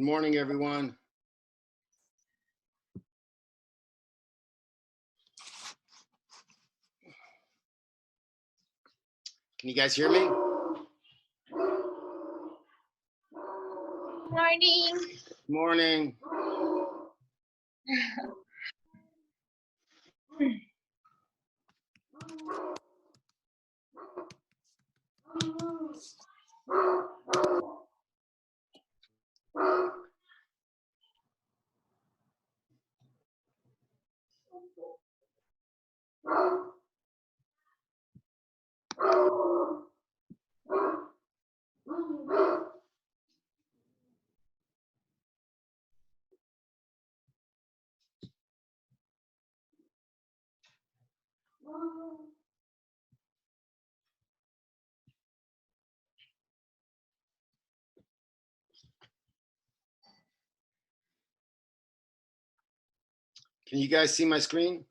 Good morning, everyone. Can you guys hear me? Morning. Morning. Can you guys see my screen?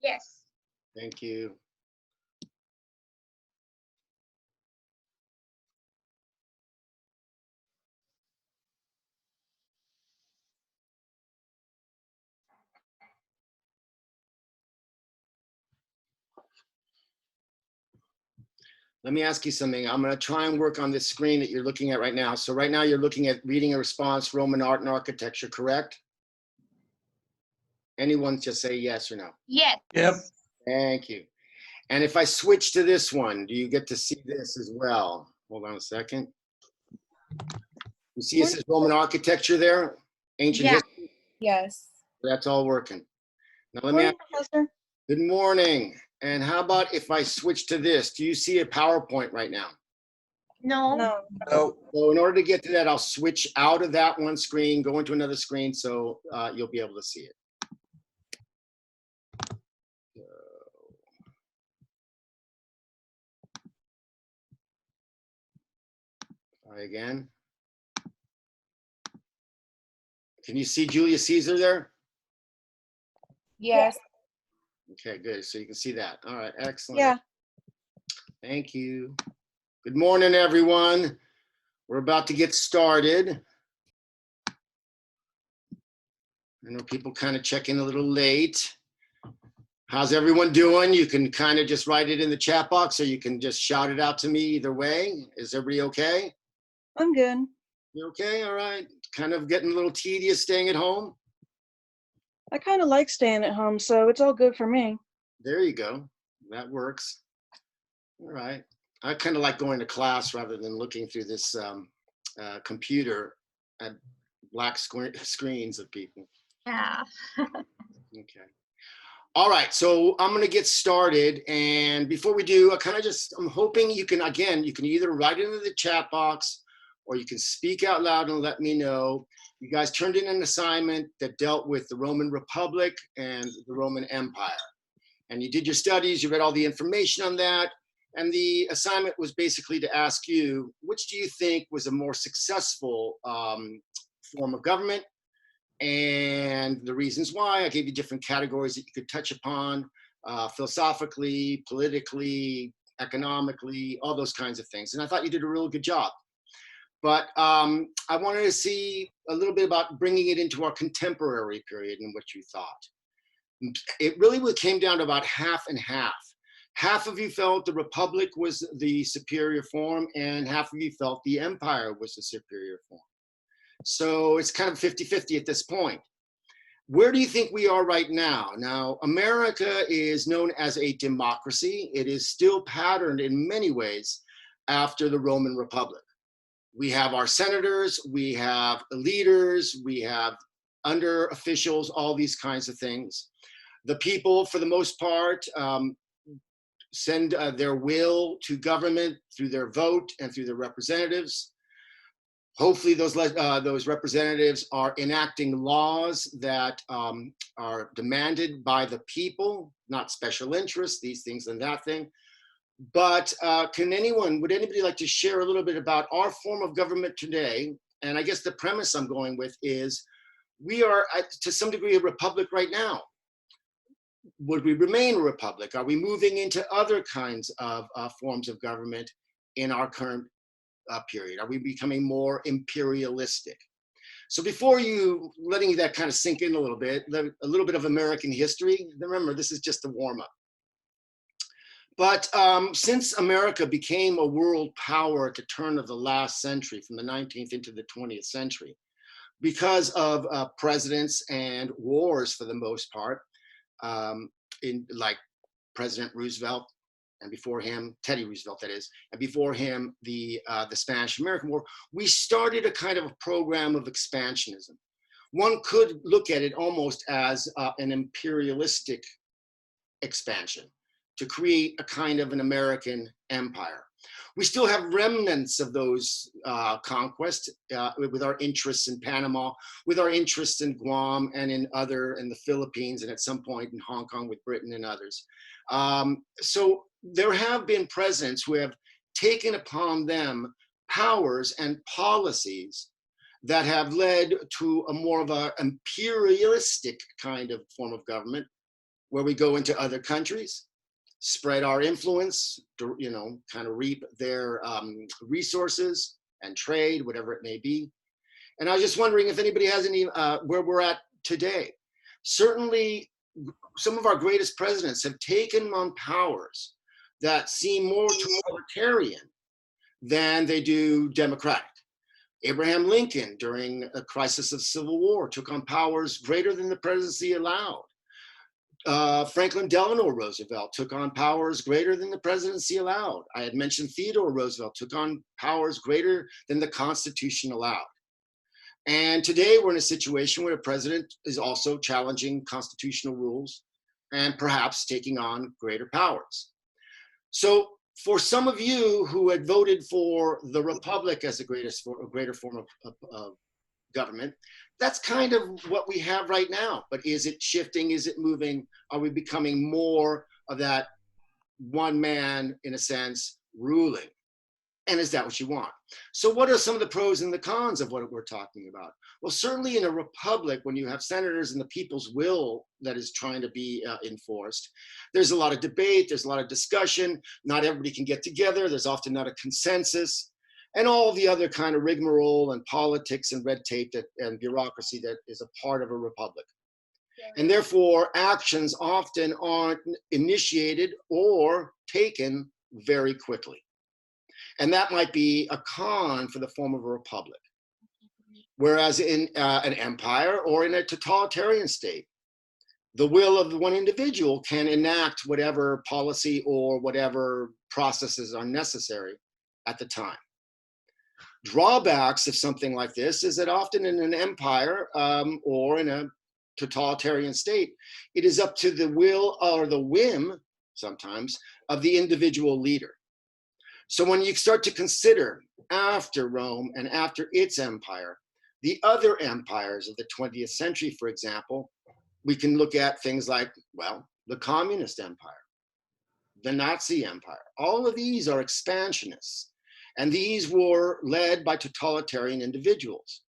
Yes. Thank you. Let me ask you something. I'm going to try and work on this screen that you're looking at right now. So right now you're looking at reading a response, Roman art and architecture, correct? Anyone just say yes or no? Yes. Yep. Thank you. And if I switch to this one, do you get to see this as well? Hold on a second. You see it says Roman architecture there? Ancient Yeah. history? Yes. That's all working. Now let me ask, Professor. good morning. And how about if I switch to this? Do you see a PowerPoint right now? No. No. No. So in order to get to that, I'll switch out of that one screen, go into another screen, so you'll be able to see it. Try again. Can you see Julius Caesar there? Yes. Okay, good. So you can see that. All right, excellent. Yeah. Thank you. Good morning, everyone. We're about to get started. I know people kind of check in a little late. How's everyone doing? You can kind of just write it in the chat box, or you can just shout it out to me either way. Is everybody okay? I'm good. You okay? All right. Kind of getting a little tedious staying at home? I kind of like staying at home, so it's all good for me. There you go. That works. All right. I kind of like going to class rather than looking through this computer at black screens of people. Yeah. Okay. All right. So I'm going to get started. And before we do, I'm hoping you can, again, you can either write it into the chat box or you can speak out loud and let me know. You guys turned in an assignment that dealt with the Roman Republic and the Roman Empire. And you did your studies, you read all the information on that. And the assignment was basically to ask you, which do you think was a more successful form of government? And the reasons why. I gave you different categories that you could touch upon, philosophically, politically, economically, all those kinds of things. And I thought you did a real good job. But I wanted to see a little bit about bringing it into our contemporary period and what you thought. It really came down to about half and half. Half of you felt the Republic was the superior form, and half of you felt the Empire was the superior form. So it's kind of 50-50 at this point. Where do you think we are right now? Now, America is known as a democracy. It is still patterned in many ways after the Roman Republic. We have our senators, we have leaders, we have under officials, all these kinds of things. The people, for the most part, send their will to government through their vote and through their representatives. Hopefully those representatives are enacting laws that are demanded by the people, not special interests, these things and that thing. But would anybody like to share a little bit about our form of government today? And I guess the premise I'm going with is we are, to some degree, a republic right now. Would we remain a republic? Are we moving into other kinds of forms of government in our current period? Are we becoming more imperialistic? So before letting that kind of sink in a little bit of American history, remember, this is just a warm-up. But since America became a world power at the turn of the last century, from the 19th into the 20th century, because of presidents and wars for the most part, in like President Roosevelt, and before him, Teddy Roosevelt, that is, and before him, the Spanish-American War, we started a kind of a program of expansionism. One could look at it almost as an imperialistic expansion to create a kind of an American empire. We still have remnants of those conquests with our interests in Panama, with our interests in Guam and in the Philippines, and at some point in Hong Kong with Britain and others. So there have been presidents who have taken upon them powers and policies that have led to a more of an imperialistic kind of form of government, where we go into other countries, spread our influence, kind of reap their resources and trade, whatever it may be. And I was just wondering if anybody has any, where we're at today. Certainly, some of our greatest presidents have taken on powers that seem more totalitarian than they do democratic. Abraham Lincoln, during a crisis of civil war, took on powers greater than the presidency allowed. Franklin Delano Roosevelt took on powers greater than the presidency allowed. I had mentioned Theodore Roosevelt took on powers greater than the Constitution allowed. And today we're in a situation where a president is also challenging constitutional rules and perhaps taking on greater powers. So for some of you who had voted for the Republic as a greater form of government, that's kind of what we have right now. But is it shifting? Is it moving? Are we becoming more of that one man, in a sense, ruling? And is that what you want? So what are some of the pros and the cons of what we're talking about? Well, certainly in a republic, when you have senators and the people's will that is trying to be enforced, there's a lot of debate, there's a lot of discussion, not everybody can get together, there's often not a consensus, and all the other kind of rigmarole and politics and red tape and bureaucracy that is a part of a republic. And therefore, actions often aren't initiated or taken very quickly. And that might be a con for the form of a republic. Whereas in an empire or in a totalitarian state, the will of the one individual can enact whatever policy or whatever processes are necessary at the time. Drawbacks of something like this is that often in an empire or in a totalitarian state, it is up to the will or the whim, sometimes, of the individual leader. So when you start to consider after Rome and after its empire, the other empires of the 20th century, for example, we can look at things like, well, the Communist Empire, the Nazi Empire. All of these are expansionists, and these were led by totalitarian individuals.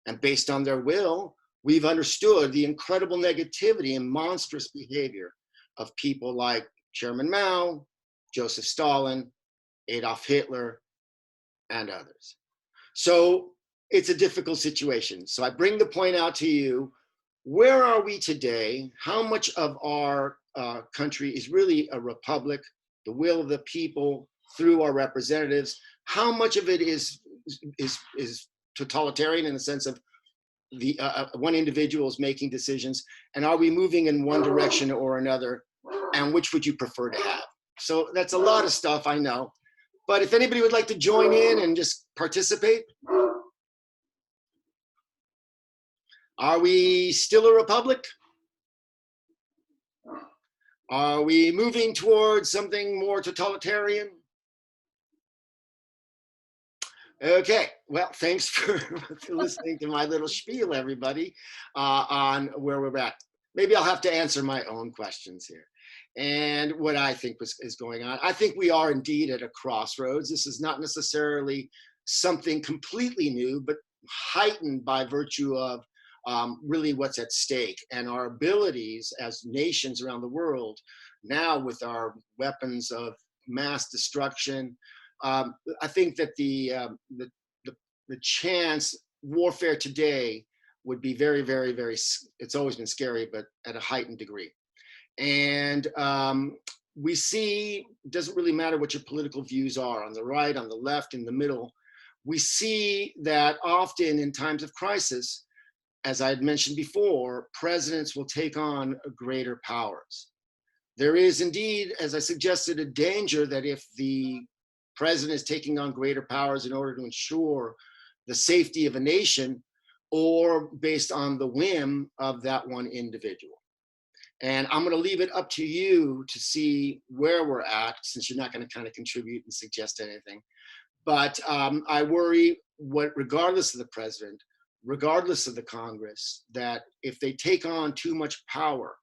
And based on their will, we've understood the incredible negativity and monstrous behavior of people like Chairman Mao, Joseph Stalin, Adolf Hitler, and others. So it's a difficult situation. So I bring the point out to you, where are we today? How much of our country is really a republic, the will of the people through our representatives? How much of it is totalitarian in the sense of the one individual is making decisions? And are we moving in one direction or another? And which would you prefer to have? So that's a lot of stuff, I know. But if anybody would like to join in and just participate. Are we still a republic? Are we moving towards something more totalitarian? Okay, well, thanks for listening to my little spiel, everybody, on where we're at. Maybe I'll have to answer my own questions here and what I think is going on. I think we are indeed at a crossroads. This is not necessarily something completely new, but heightened by virtue of really what's at stake and our abilities as nations around the world now with our weapons of mass destruction. I think that the chance warfare today would be very, very, very, it's always been scary, but at a heightened degree. And we see, it doesn't really matter what your political views are, on the right, on the left, in the middle, we see that often in times of crisis, as I had mentioned before, presidents will take on greater powers. There is indeed, as I suggested, a danger that if the president is taking on greater powers in order to ensure the safety of a nation, or based on the whim of that one individual. And I'm going to leave it up to you to see where we're at, since you're not going to kind of contribute and suggest anything. But I worry, regardless of the president, regardless of the Congress, that if they take on too much power,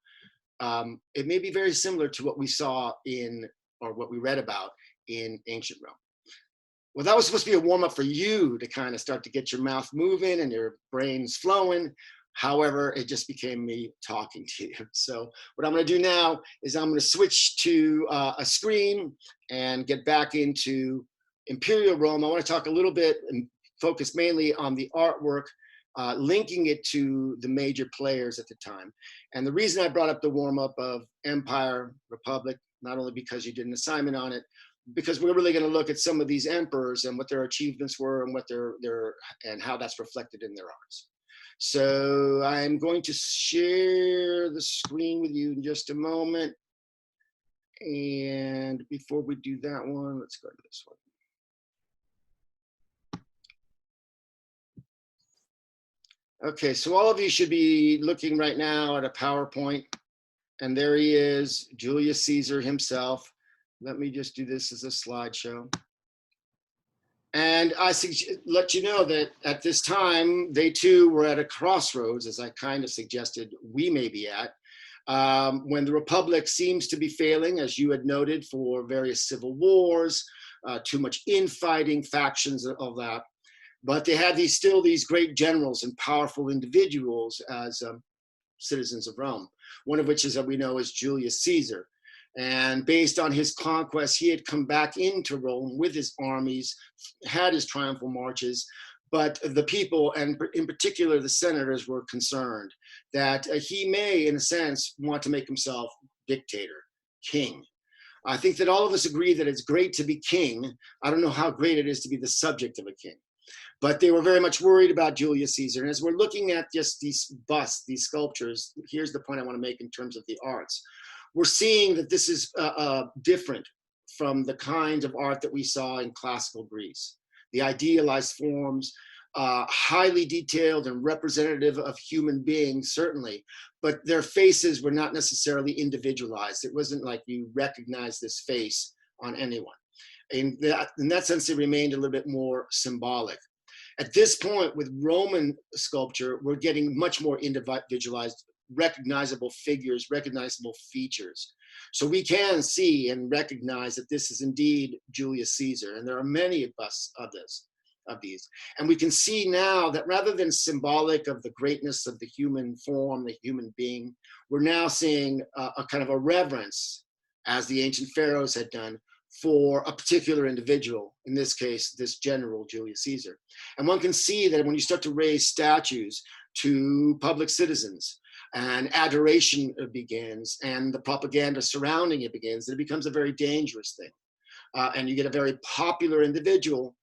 it may be very similar to what we saw in, or what we read about in ancient Rome. Well, that was supposed to be a warm up for you to kind of start to get your mouth moving and your brains flowing. However, it just became me talking to you. So what I'm going to do now is I'm going to switch to a screen and get back into Imperial Rome. I want to talk a little bit and focus mainly on the artwork, linking it to the major players at the time. And the reason I brought up the warm up of Empire, Republic, not only because you did an assignment on it, because we're really going to look at some of these emperors and what their achievements were and what their and how that's reflected in their arts. So I'm going to share the screen with you in just a moment. And before we do that one, let's go to this one. Okay, so all of you should be looking right now at a PowerPoint. And there he is, Julius Caesar himself. Let me just do this as a slideshow. And I let you know that at this time, they too were at a crossroads, as I kind of suggested we may be at, when the Republic seems to be failing, as you had noted, for various civil wars, too much infighting, factions, all that. But they had still these great generals and powerful individuals as citizens of Rome, one of which, as we know, is Julius Caesar. And based on his conquest, he had come back into Rome with his armies, had his triumphal marches, but the people, and in particular the senators, were concerned that he may, in a sense, want to make himself dictator, king. I think that all of us agree that it's great to be king. I don't know how great it is to be the subject of a king. But they were very much worried about Julius Caesar. And as we're looking at just these busts, these sculptures, here's the point I want to make in terms of the arts. We're seeing that this is different from the kind of art that we saw in classical Greece. The idealized forms, highly detailed and representative of human beings, certainly, but their faces were not necessarily individualized. It wasn't like you recognize this face on anyone. In that sense, it remained a little bit more symbolic. At this point, with Roman sculpture, we're getting much more individualized, recognizable figures, recognizable features. So we can see and recognize that this is indeed Julius Caesar, and there are many busts of these. And we can see now that rather than symbolic of the greatness of the human form, the human being, we're now seeing a kind of a reverence, as the ancient pharaohs had done, for a particular individual, in this case, this general Julius Caesar. And one can see that when you start to raise statues to public citizens and adoration begins and the propaganda surrounding it begins, it becomes a very dangerous thing. And you get a very popular individual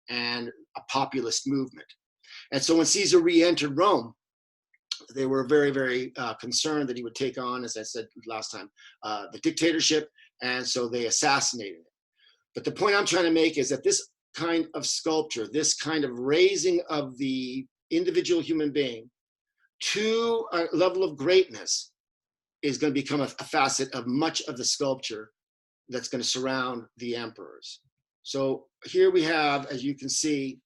and a populist movement. And so when Caesar re-entered Rome, they were very, very concerned that he would take on, as I said last time, the dictatorship, and so they assassinated him. But the point I'm trying to make is that this kind of sculpture, this kind of raising of the individual human being to a level of greatness is going to become a facet of much of the sculpture that's going to surround the emperors. So here we have, as you can see,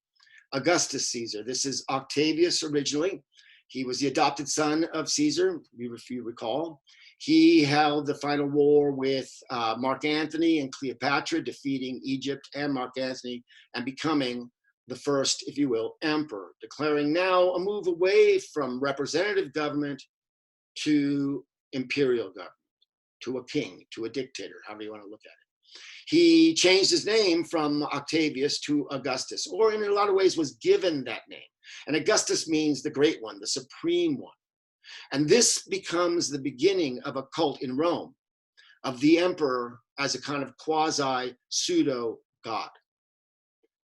Augustus Caesar. This is Octavius originally. He was the adopted son of Caesar, if you recall. He held the final war with Mark Antony and Cleopatra, defeating Egypt and Mark Antony and becoming the first, if you will, emperor, declaring now a move away from representative government to imperial government, to a king, to a dictator, however you want to look at it. He changed his name from Octavius to Augustus, or in a lot of ways was given that name. And Augustus means the great one, the supreme one. And this becomes the beginning of a cult in Rome of the emperor as a kind of quasi pseudo god.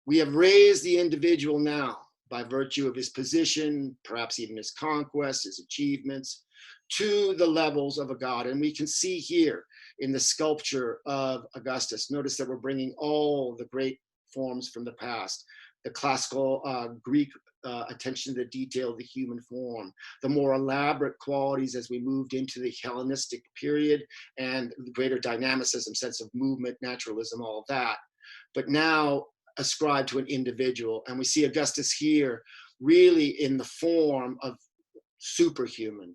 We have raised the individual now by virtue of his position, perhaps even his conquests, his achievements, to the levels of a god. And we can see here in the sculpture of Augustus, notice that we're bringing all the great forms from the past, the classical Greek attention to the detail of the human form, the more elaborate qualities as we moved into the Hellenistic period, and the greater dynamicism, sense of movement, naturalism, all of that. But now ascribed to an individual. And we see Augustus here really in the form of superhuman,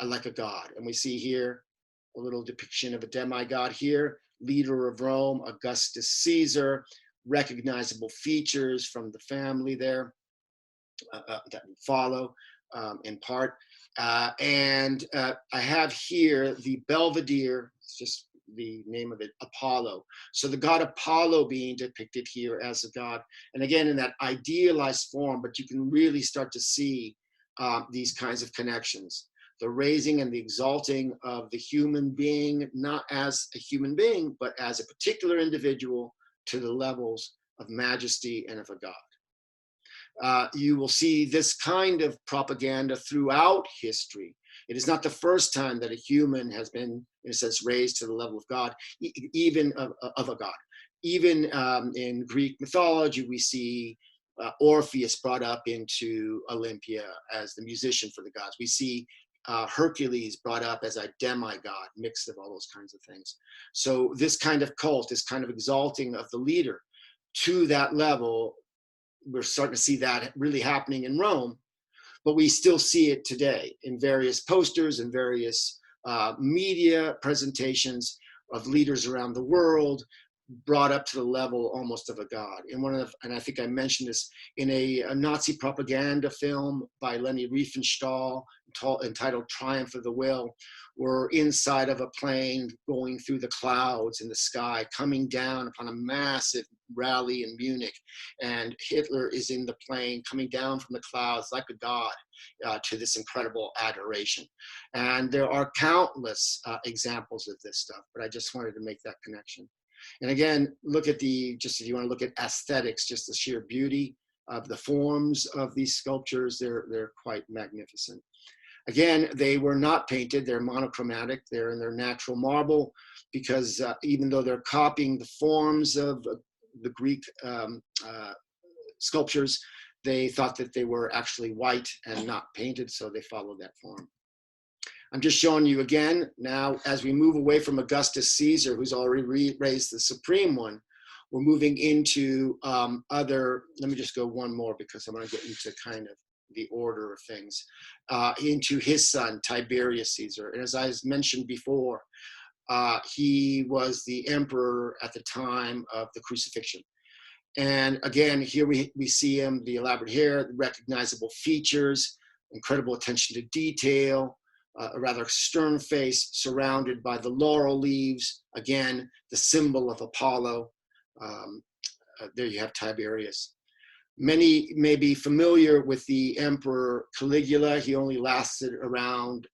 like a god. And we see here a little depiction of a demigod here, leader of Rome, Augustus Caesar, recognizable features from the family there that follow in part. And I have here the Belvedere, it's just the name of it, Apollo. So the god Apollo being depicted here as a god. And again, in that idealized form, but you can really start to see these kinds of connections. The raising and the exalting of the human being, not as a human being, but as a particular individual to the levels of majesty and of a god. You will see this kind of propaganda throughout history. It is not the first time that a human has been, in a sense, raised to the level of God, even of a god. Even in Greek mythology, we see Orpheus brought up into Olympia as the musician for the gods. We see Hercules brought up as a demigod, mix of all those kinds of things. So this kind of cult, this kind of exalting of the leader to that level, we're starting to see that really happening in Rome, but we still see it today in various posters and various media presentations of leaders around the world, brought up to the level almost of a god. And I think I mentioned this in a Nazi propaganda film by Leni Riefenstahl entitled Triumph of the Will. We're inside of a plane going through the clouds in the sky, coming down upon a massive rally in Munich. And Hitler is in the plane coming down from the clouds like a god to this incredible adoration. And there are countless examples of this stuff, but I just wanted to make that connection. And again, look at just if you want to look at aesthetics, just the sheer beauty of the forms of these sculptures. They're quite magnificent. Again, they were not painted. They're monochromatic. They're in their natural marble because even though they're copying the forms of the Greek sculptures, they thought that they were actually white and not painted, so they followed that form. I'm just showing you again now, as we move away from Augustus Caesar, who's already raised the supreme one, we're moving into other, let me just go one more because I want to get into kind of the order of things, into his son, Tiberius Caesar. And as I mentioned before, he was the emperor at the time of the crucifixion. And again, here we see him, the elaborate hair, the recognizable features, incredible attention to detail, a rather stern face surrounded by the laurel leaves. Again, the symbol of Apollo. There you have Tiberius. Many may be familiar with the Emperor Caligula. He only lasted around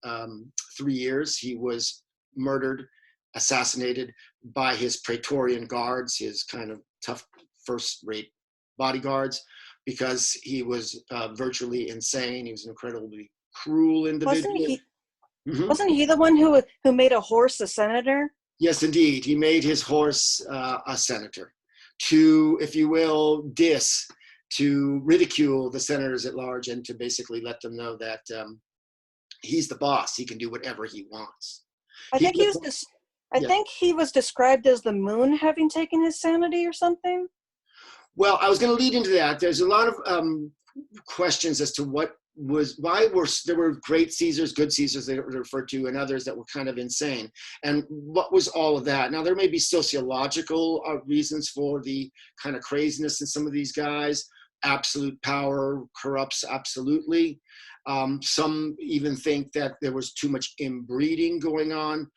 3 years. He was murdered, assassinated by his Praetorian guards, his kind of tough first-rate bodyguards, because he was virtually insane. He was an incredibly cruel individual. Wasn't he the one who made a horse a senator? Yes, indeed. He made his horse a senator to, if you will, to ridicule the senators at large and to basically let them know that he's the boss. He can do whatever he wants. I think he was described as the moon having taken his sanity or something. Well, I was going to lead into that. There's a lot of questions as to why there were great Caesars, good Caesars they were referred to, and others that were kind of insane. And what was all of that? Now, there may be sociological reasons for the kind of craziness in some of these guys. Absolute power corrupts absolutely. Some even think that there was too much inbreeding going on,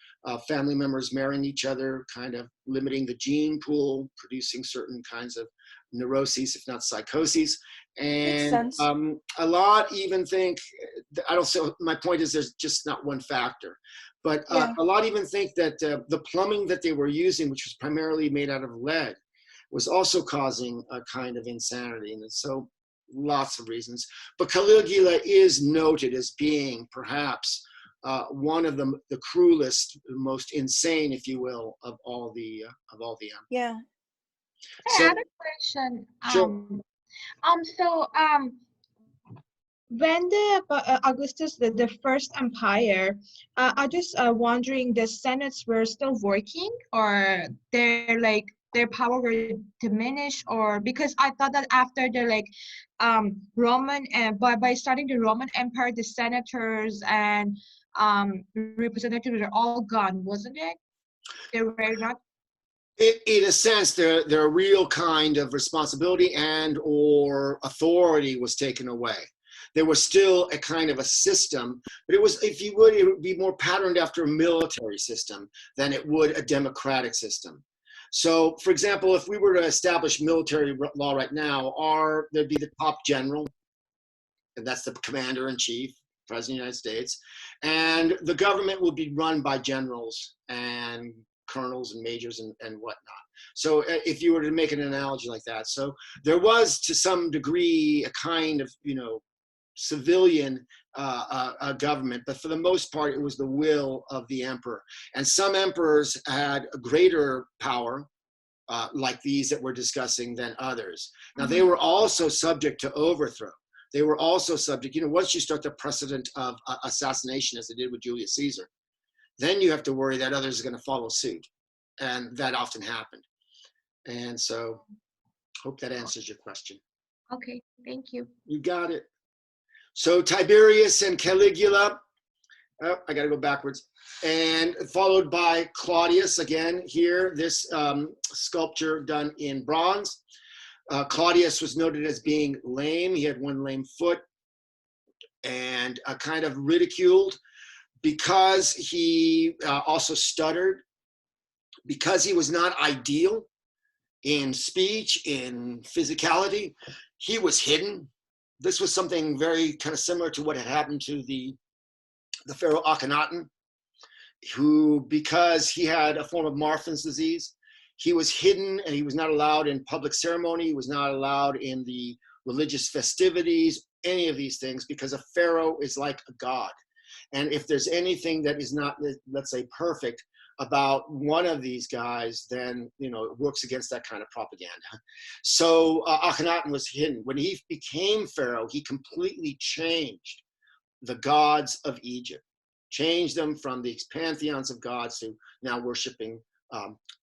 family members marrying each other, kind of limiting the gene pool, producing certain kinds of neuroses, if not psychoses. And a lot even think, my point is there's just not one factor, but a lot even think that the plumbing that they were using, which was primarily made out of lead, was also causing a kind of insanity. And so lots of reasons. But Caligula is noted as being perhaps one of the cruelest, most insane, if you will, of all the Yeah. I have a question. Sure. When the Augustus, the first empire, I just wondering, the senates were still working, or their power were diminished, or because I thought that after the Roman and by starting the Roman Empire, the senators and representatives were all gone, wasn't it? They were not. In a sense, their real kind of responsibility and or authority was taken away. There was still a kind of a system, but it was, it would be more patterned after a military system than it would a democratic system. So, for example, if we were to establish military law right now, there'd be the top general, and that's the commander in chief, president of the United States, and the government would be run by generals and colonels and majors and whatnot. So if you were to make an analogy like that, so there was to some degree a kind of, civilian government, but for the most part, it was the will of the emperor. And some emperors had a greater power, like these that we're discussing, than others. Now, they were also subject to overthrow. They were also subject, once you start the precedent of assassination, as they did with Julius Caesar, then you have to worry that others are going to follow suit. And that often happened. And so, hope that answers your question. Okay, thank you. You got it. So Tiberius and Caligula, I got to go backwards, and followed by Claudius again here, this sculpture done in bronze. Claudius was noted as being lame. He had one lame foot and kind of ridiculed because he also stuttered, because he was not ideal in speech, in physicality. He was hidden. This was something very kind of similar to what had happened to the pharaoh Akhenaten, who, because he had a form of Marfan's disease, he was hidden and he was not allowed in public ceremony. He was not allowed in the religious festivities, any of these things, because a pharaoh is like a god. And if there's anything that is not, let's say, perfect about one of these guys, then, you know, it works against that kind of propaganda. So Akhenaten was hidden. When he became pharaoh, he completely changed the gods of Egypt, changed them from the pantheons of gods to now worshiping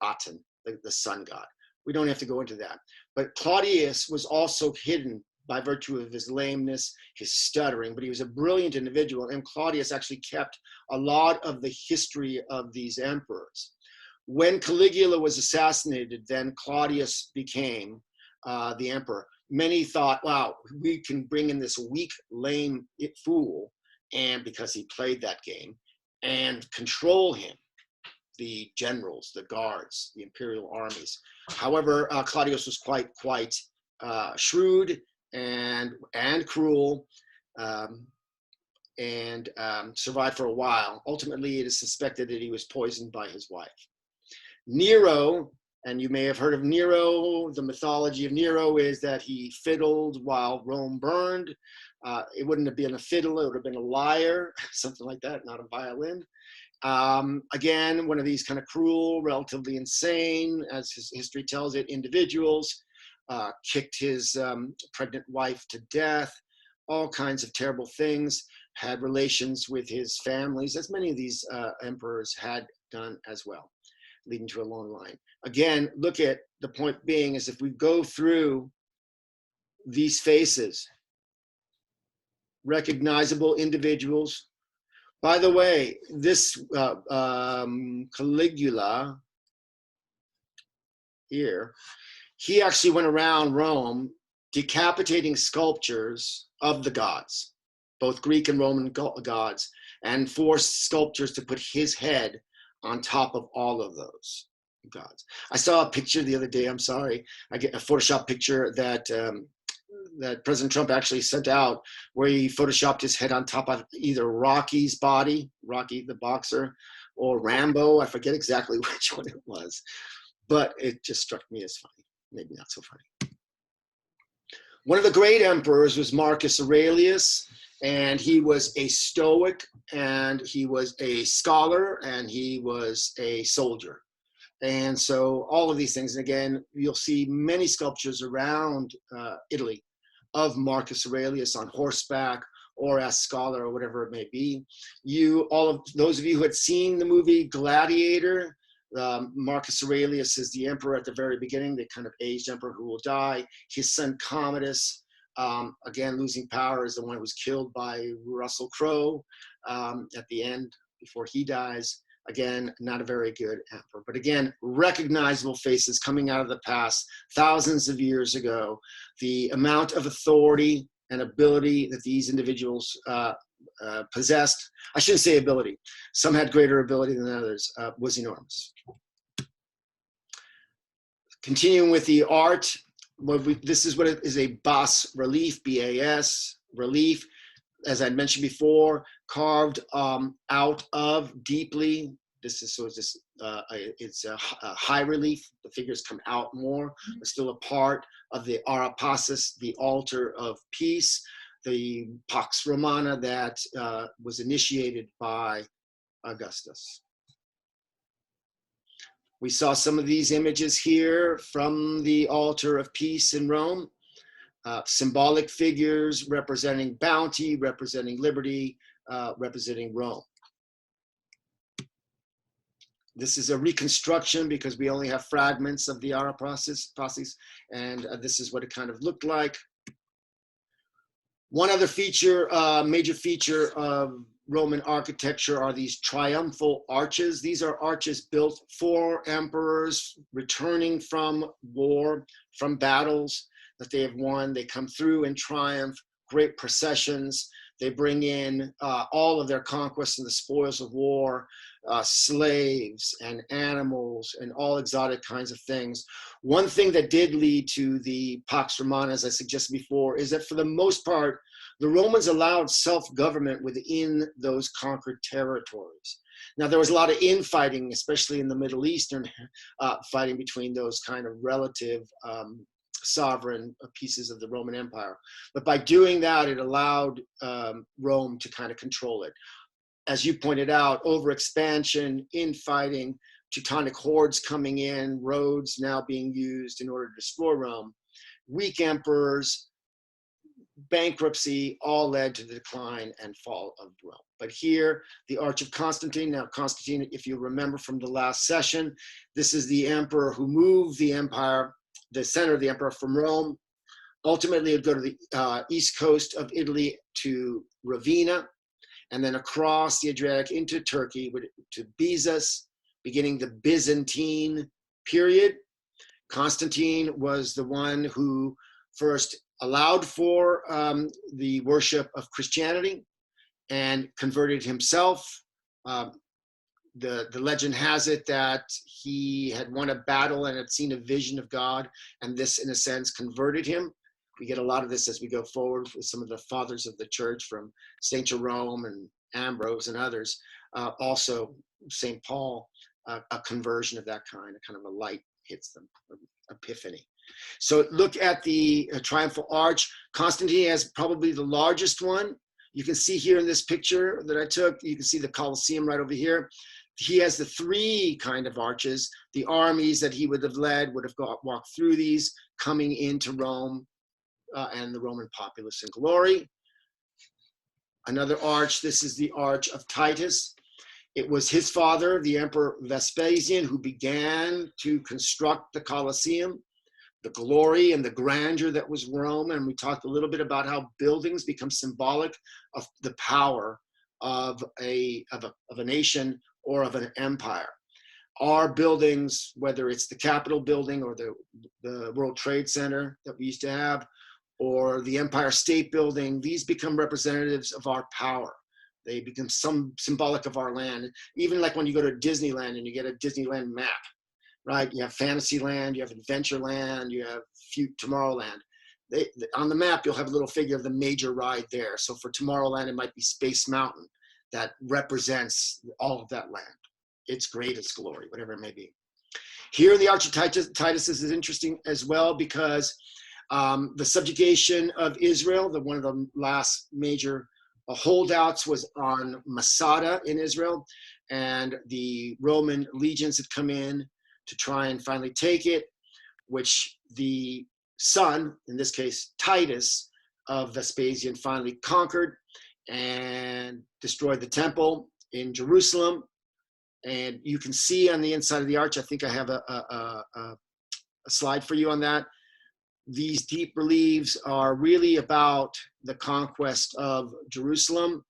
Aten, the sun god. We don't have to go into that. But Claudius was also hidden by virtue of his lameness, his stuttering, but he was a brilliant individual. And Claudius actually kept a lot of the history of these emperors. When Caligula was assassinated, then Claudius became the emperor. Many thought, wow, we can bring in this weak, lame fool, and because he played that game, and control him, the generals, the guards, the imperial armies. However, Claudius was quite shrewd and cruel, and survived for a while. Ultimately, it is suspected that he was poisoned by his wife. Nero, and you may have heard of Nero. The mythology of Nero is that he fiddled while Rome burned. It wouldn't have been a fiddle, it would have been a lyre, something like that, not a violin. Again, one of these kind of cruel, relatively insane, as his history tells it, individuals, kicked his pregnant wife to death, all kinds of terrible things, had relations with his families, as many of these emperors had done as well, leading to a long line. Again, look at the point being is if we go through these faces, recognizable individuals. By the way, this Caligula here, he actually went around Rome decapitating sculptures of the gods, both Greek and Roman gods, and forced sculptors to put his head on top of all of those gods. I saw a picture the other day, I'm sorry, I get a Photoshop picture that that President Trump actually sent out, where he photoshopped his head on top of either Rocky's body, Rocky the boxer, or Rambo. I forget exactly which one it was, but it just struck me as funny. Maybe not so funny. One of the great emperors was Marcus Aurelius, and he was a Stoic, and he was a scholar, and he was a soldier. And so all of these things, and again, you'll see many sculptures around Italy of Marcus Aurelius on horseback or as scholar or whatever it may be. All of those of you who had seen the movie Gladiator, Marcus Aurelius is the emperor at the very beginning, the kind of aged emperor who will die. His son Commodus, again, losing power, is the one who was killed by Russell Crowe at the end before he dies. Again, not a very good emperor, but again, recognizable faces coming out of the past, thousands of years ago. The amount of authority and ability that these individuals possessed, I shouldn't say ability, some had greater ability than others, was enormous. Continuing with the art, this is what it is, a bas relief, B-A-S, relief. As I mentioned before, carved out of deeply. This is it's a high relief. The figures come out more, but still a part of the Arapacis, the altar of peace, the Pax Romana that was initiated by Augustus. We saw some of these images here from the altar of peace in Rome. Symbolic figures representing bounty, representing liberty, representing Rome. This is a reconstruction because we only have fragments of the Arapacis, and this is what it kind of looked like. One other feature, major feature of Roman architecture are these triumphal arches. These are arches built for emperors returning from war, from battles that they have won. They come through in triumph, great processions. They bring in all of their conquests and the spoils of war, slaves and animals and all exotic kinds of things. One thing that did lead to the Pax Romana, as I suggested before, is that for the most part, the Romans allowed self-government within those conquered territories. Now, there was a lot of infighting, especially in the Middle Eastern fighting between those kind of relative sovereign pieces of the Roman Empire. But by doing that, it allowed Rome to kind of control it. As you pointed out, overexpansion, infighting, Teutonic hordes coming in, roads now being used in order to destroy Rome, weak emperors, bankruptcy, all led to the decline and fall of Rome. But here, the Arch of Constantine. Now, Constantine, if you remember from the last session, this is the emperor who moved the empire, the center of the empire, from Rome. Ultimately, it would go to the east coast of Italy to Ravenna, and then across the Adriatic into Turkey to Bezos, beginning the Byzantine period. Constantine was the one who first allowed for the worship of Christianity and converted himself. The legend has it that he had won a battle and had seen a vision of God, and this, in a sense, converted him. We get a lot of this as we go forward with some of the fathers of the church, from St. Jerome and Ambrose and others. Also, St. Paul, a conversion of that kind of a light hits them, epiphany. So look at the triumphal arch. Constantine has probably the largest one. You can see here in this picture that I took, you can see the Colosseum right over here. He has the three kind of arches. The armies that he would have led would have walked through these, coming into Rome and the Roman populace in glory. Another arch, this is the Arch of Titus. It was his father, the Emperor Vespasian, who began to construct the Colosseum, the glory and the grandeur that was Rome. And we talked a little bit about how buildings become symbolic of the power of a nation or of an empire. Our buildings, whether it's the Capitol building or the World Trade Center that we used to have, or the Empire State Building, these become representatives of our power. They become some symbolic of our land. Even like when you go to Disneyland and you get a Disneyland map, right? You have Fantasyland, you have Adventureland, you have Tomorrowland. On the map, you'll have a little figure of the major ride there. So for Tomorrowland, it might be Space Mountain that represents all of that land, its greatest glory, whatever it may be. Here in the Arch of Titus is interesting as well, because the subjugation of Israel, one of the last major holdouts, was on Masada in Israel, and the Roman legions had come in to try and finally take it, which the son, in this case Titus, of Vespasian finally conquered and destroyed the temple in Jerusalem. And you can see on the inside of the arch, I think I have a slide for you on that. These deep reliefs are really about the conquest of Jerusalem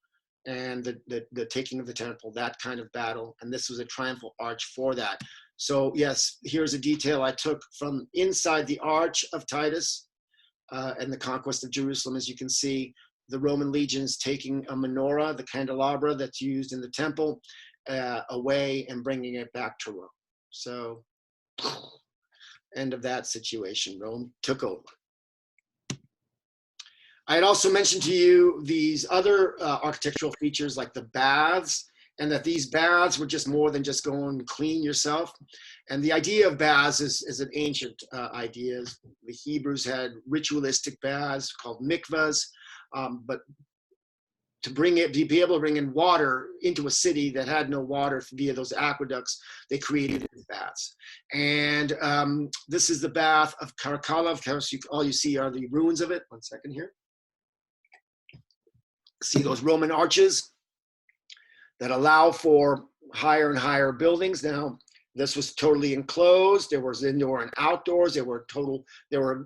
and the taking of the temple, that kind of battle. And this was a triumphal arch for that. So yes, here's a detail I took from inside the Arch of Titus and the conquest of Jerusalem. As you can see, the Roman legions taking a menorah, the candelabra that's used in the temple, away and bringing it back to Rome. So end of that situation. Rome took over. I had also mentioned to you these other architectural features like the baths, and that these baths were just more than just go and clean yourself. And the idea of baths is an ancient idea. The Hebrews had ritualistic baths called mikvahs, but to be able to bring in water into a city that had no water via those aqueducts, they created these baths. And this is the bath of Caracalla. Of course, all you see are the ruins of it. One second here. See those Roman arches that allow for higher and higher buildings. Now, this was totally enclosed. There was indoor and outdoors. There were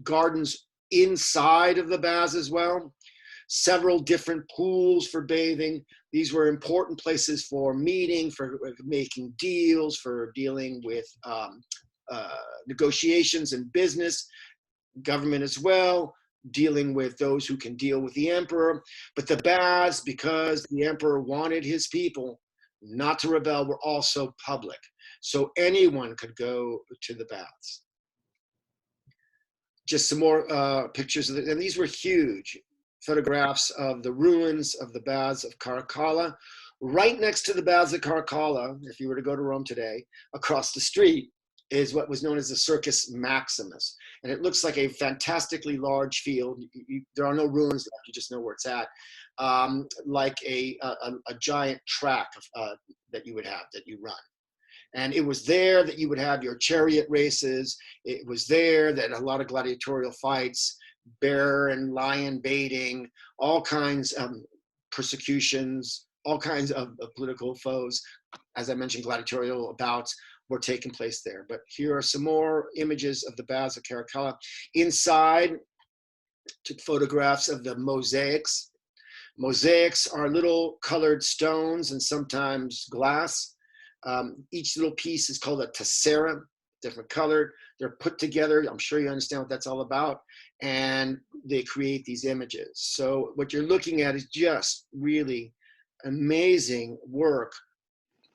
gardens inside of the baths as well. Several different pools for bathing. These were important places for meeting, for making deals, for dealing with negotiations and business, government as well, dealing with those who can deal with the emperor. But the baths, because the emperor wanted his people not to rebel, were also public. So anyone could go to the baths. Just some more pictures of it. And these were huge photographs of the ruins of the baths of Caracalla. Right next to the baths of Caracalla, if you were to go to Rome today, across the street, is what was known as the Circus Maximus. And it looks like a fantastically large field. There are no ruins left, you just know where it's at. Like a giant track that you would have, that you run. And it was there that you would have your chariot races. It was there that a lot of gladiatorial fights, bear and lion baiting, all kinds of persecutions, all kinds of political foes, as I mentioned, gladiatorial bouts were taking place there. But here are some more images of the Baths of Caracalla. Inside, took photographs of the mosaics. Mosaics are little colored stones and sometimes glass. Each little piece is called a tessera, different colored. They're put together. I'm sure you understand what that's all about. And they create these images. So what you're looking at is just really amazing work.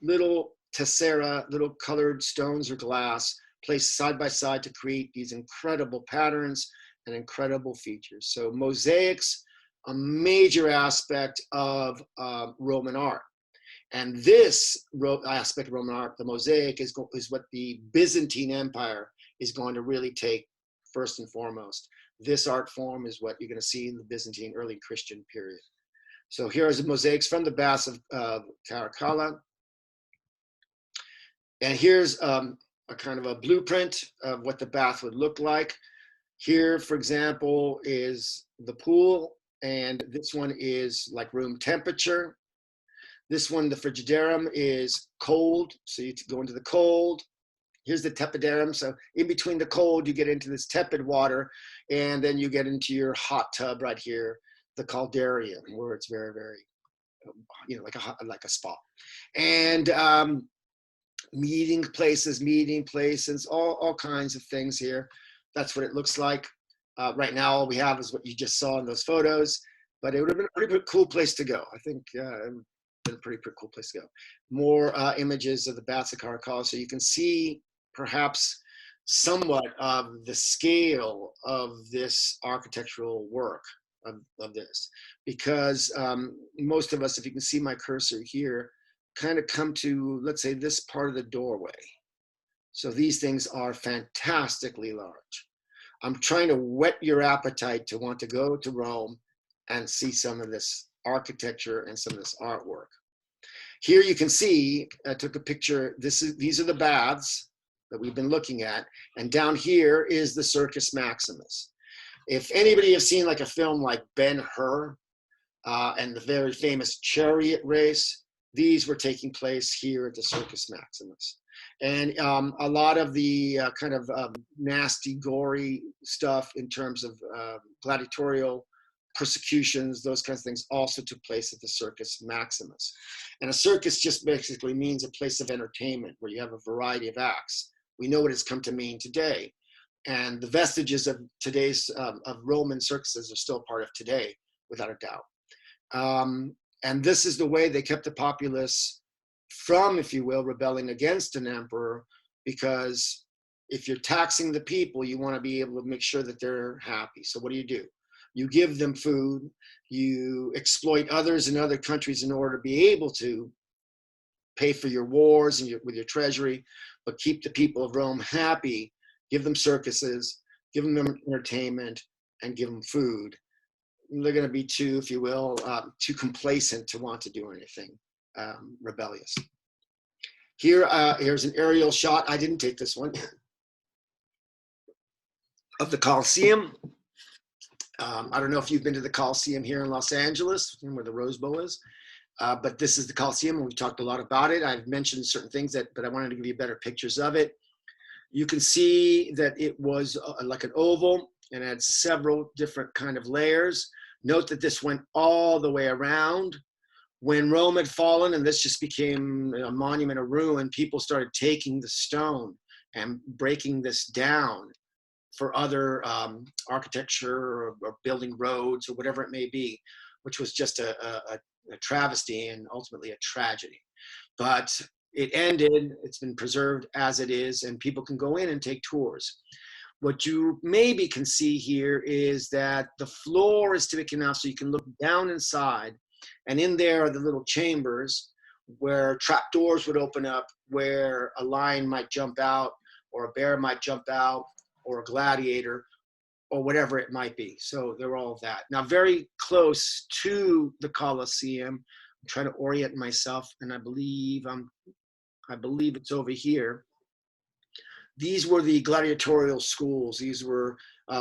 Little tessera, little colored stones or glass placed side by side to create these incredible patterns and incredible features. So mosaics, a major aspect of Roman art. And this aspect of Roman art, the mosaic, is what the Byzantine Empire is going to really take first and foremost. This art form is what you're going to see in the Byzantine early Christian period. So here are the mosaics from the Baths of Caracalla. And here's a kind of a blueprint of what the bath would look like. Here, for example, is the pool, and this one is like room temperature. This one, the Frigidarum, is cold, so you go into the cold. Here's the Tepidarum, so in between the cold, you get into this tepid water, and then you get into your hot tub right here, the Caldarium, where it's very, very, like a spa. And meeting places, all kinds of things here. That's what it looks like. Right now, all we have is what you just saw in those photos, but it would have been a pretty cool place to go. I think it would have been a pretty cool place to go. More images of the Baths of Caracalla, so you can see perhaps somewhat of the scale of this architectural work of this, because most of us, if you can see my cursor here, kind of come to, let's say, this part of the doorway. So these things are fantastically large. I'm trying to whet your appetite to want to go to Rome and see some of this architecture and some of this artwork. Here you can see, I took a picture, these are the baths that we've been looking at, and down here is the Circus Maximus. If anybody has seen like a film like Ben-Hur and the very famous chariot race, these were taking place here at the Circus Maximus. And a lot of the kind of nasty, gory stuff in terms of gladiatorial persecutions, those kinds of things also took place at the Circus Maximus. And a circus just basically means a place of entertainment where you have a variety of acts. We know what it's come to mean today. And the vestiges of today's, of Roman circuses are still part of today, without a doubt. And this is the way they kept the populace from, if you will, rebelling against an emperor, because if you're taxing the people, you want to be able to make sure that they're happy. So what do? You give them food, you exploit others in other countries in order to be able to pay for your wars and with your treasury, but keep the people of Rome happy, give them circuses, give them entertainment, and give them food. They're going to be too, if you will, too complacent to want to do anything rebellious. Here's an aerial shot. I didn't take this one, of the Colosseum. I don't know if you've been to the Colosseum here in Los Angeles, where the Rose Bowl is, but this is the Colosseum, and we've talked a lot about it. I've mentioned certain things but I wanted to give you better pictures of it. You can see that it was like an oval and had several different kind of layers. Note that this went all the way around. When Rome had fallen and this just became a monument of ruin, people started taking the stone and breaking this down for other architecture or building roads or whatever it may be, which was just a travesty and ultimately a tragedy. But it ended, it's been preserved as it is, and people can go in and take tours. What you maybe can see here is that the floor is thick enough so you can look down inside, and in there are the little chambers where trapdoors would open up, where a lion might jump out, or a bear might jump out, or a gladiator, or whatever it might be. So they're all that. Now, very close to the Colosseum, I'm trying to orient myself, and I believe it's over here. These were the gladiatorial schools. These were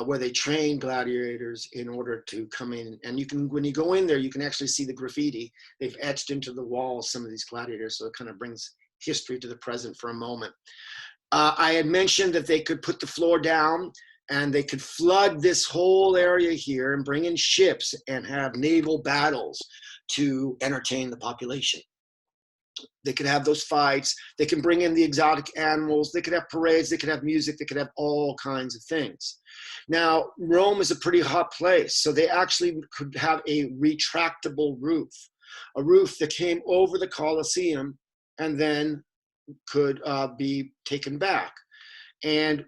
where they trained gladiators in order to come in. And you can, when you go in there, you can actually see the graffiti. They've etched into the walls some of these gladiators, so it kind of brings history to the present for a moment. I had mentioned that they could put the floor down and they could flood this whole area here and bring in ships and have naval battles to entertain the population. They could have those fights. They can bring in the exotic animals. They could have parades. They could have music. They could have all kinds of things. Now, Rome is a pretty hot place, so they actually could have a retractable roof, a roof that came over the Colosseum and then could be taken back. And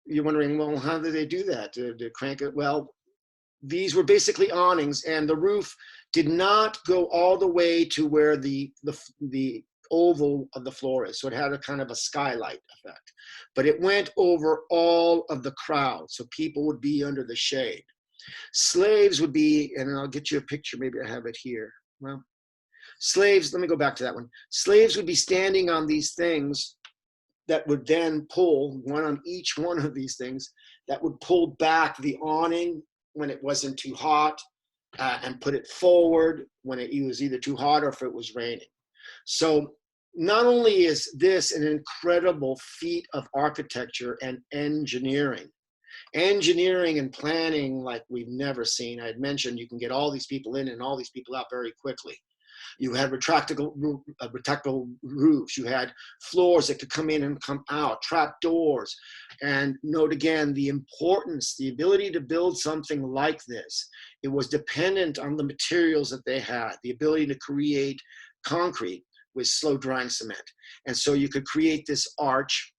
you're wondering, well, how did they do that? To crank it? Well, these were basically awnings, and the roof did not go all the way to where the oval of the floor is. So it had a kind of a skylight effect, but it went over all of the crowd. So people would be under the shade. Slaves would be, and I'll get you a picture. Maybe I have it here. Well, slaves, let me go back to that one. Slaves would be standing on these things that would then pull, one on each one of these things, that would pull back the awning when it wasn't too hot, and put it forward when it was either too hot or if it was raining. So not only is this an incredible feat of architecture and engineering and planning like we've never seen. I had mentioned you can get all these people in and all these people out very quickly. You had retractable roofs. You had floors that could come in and come out, trap doors. And note again, the importance, the ability to build something like this. It was dependent on the materials that they had, the ability to create concrete with slow drying cement. And so you could create this arch,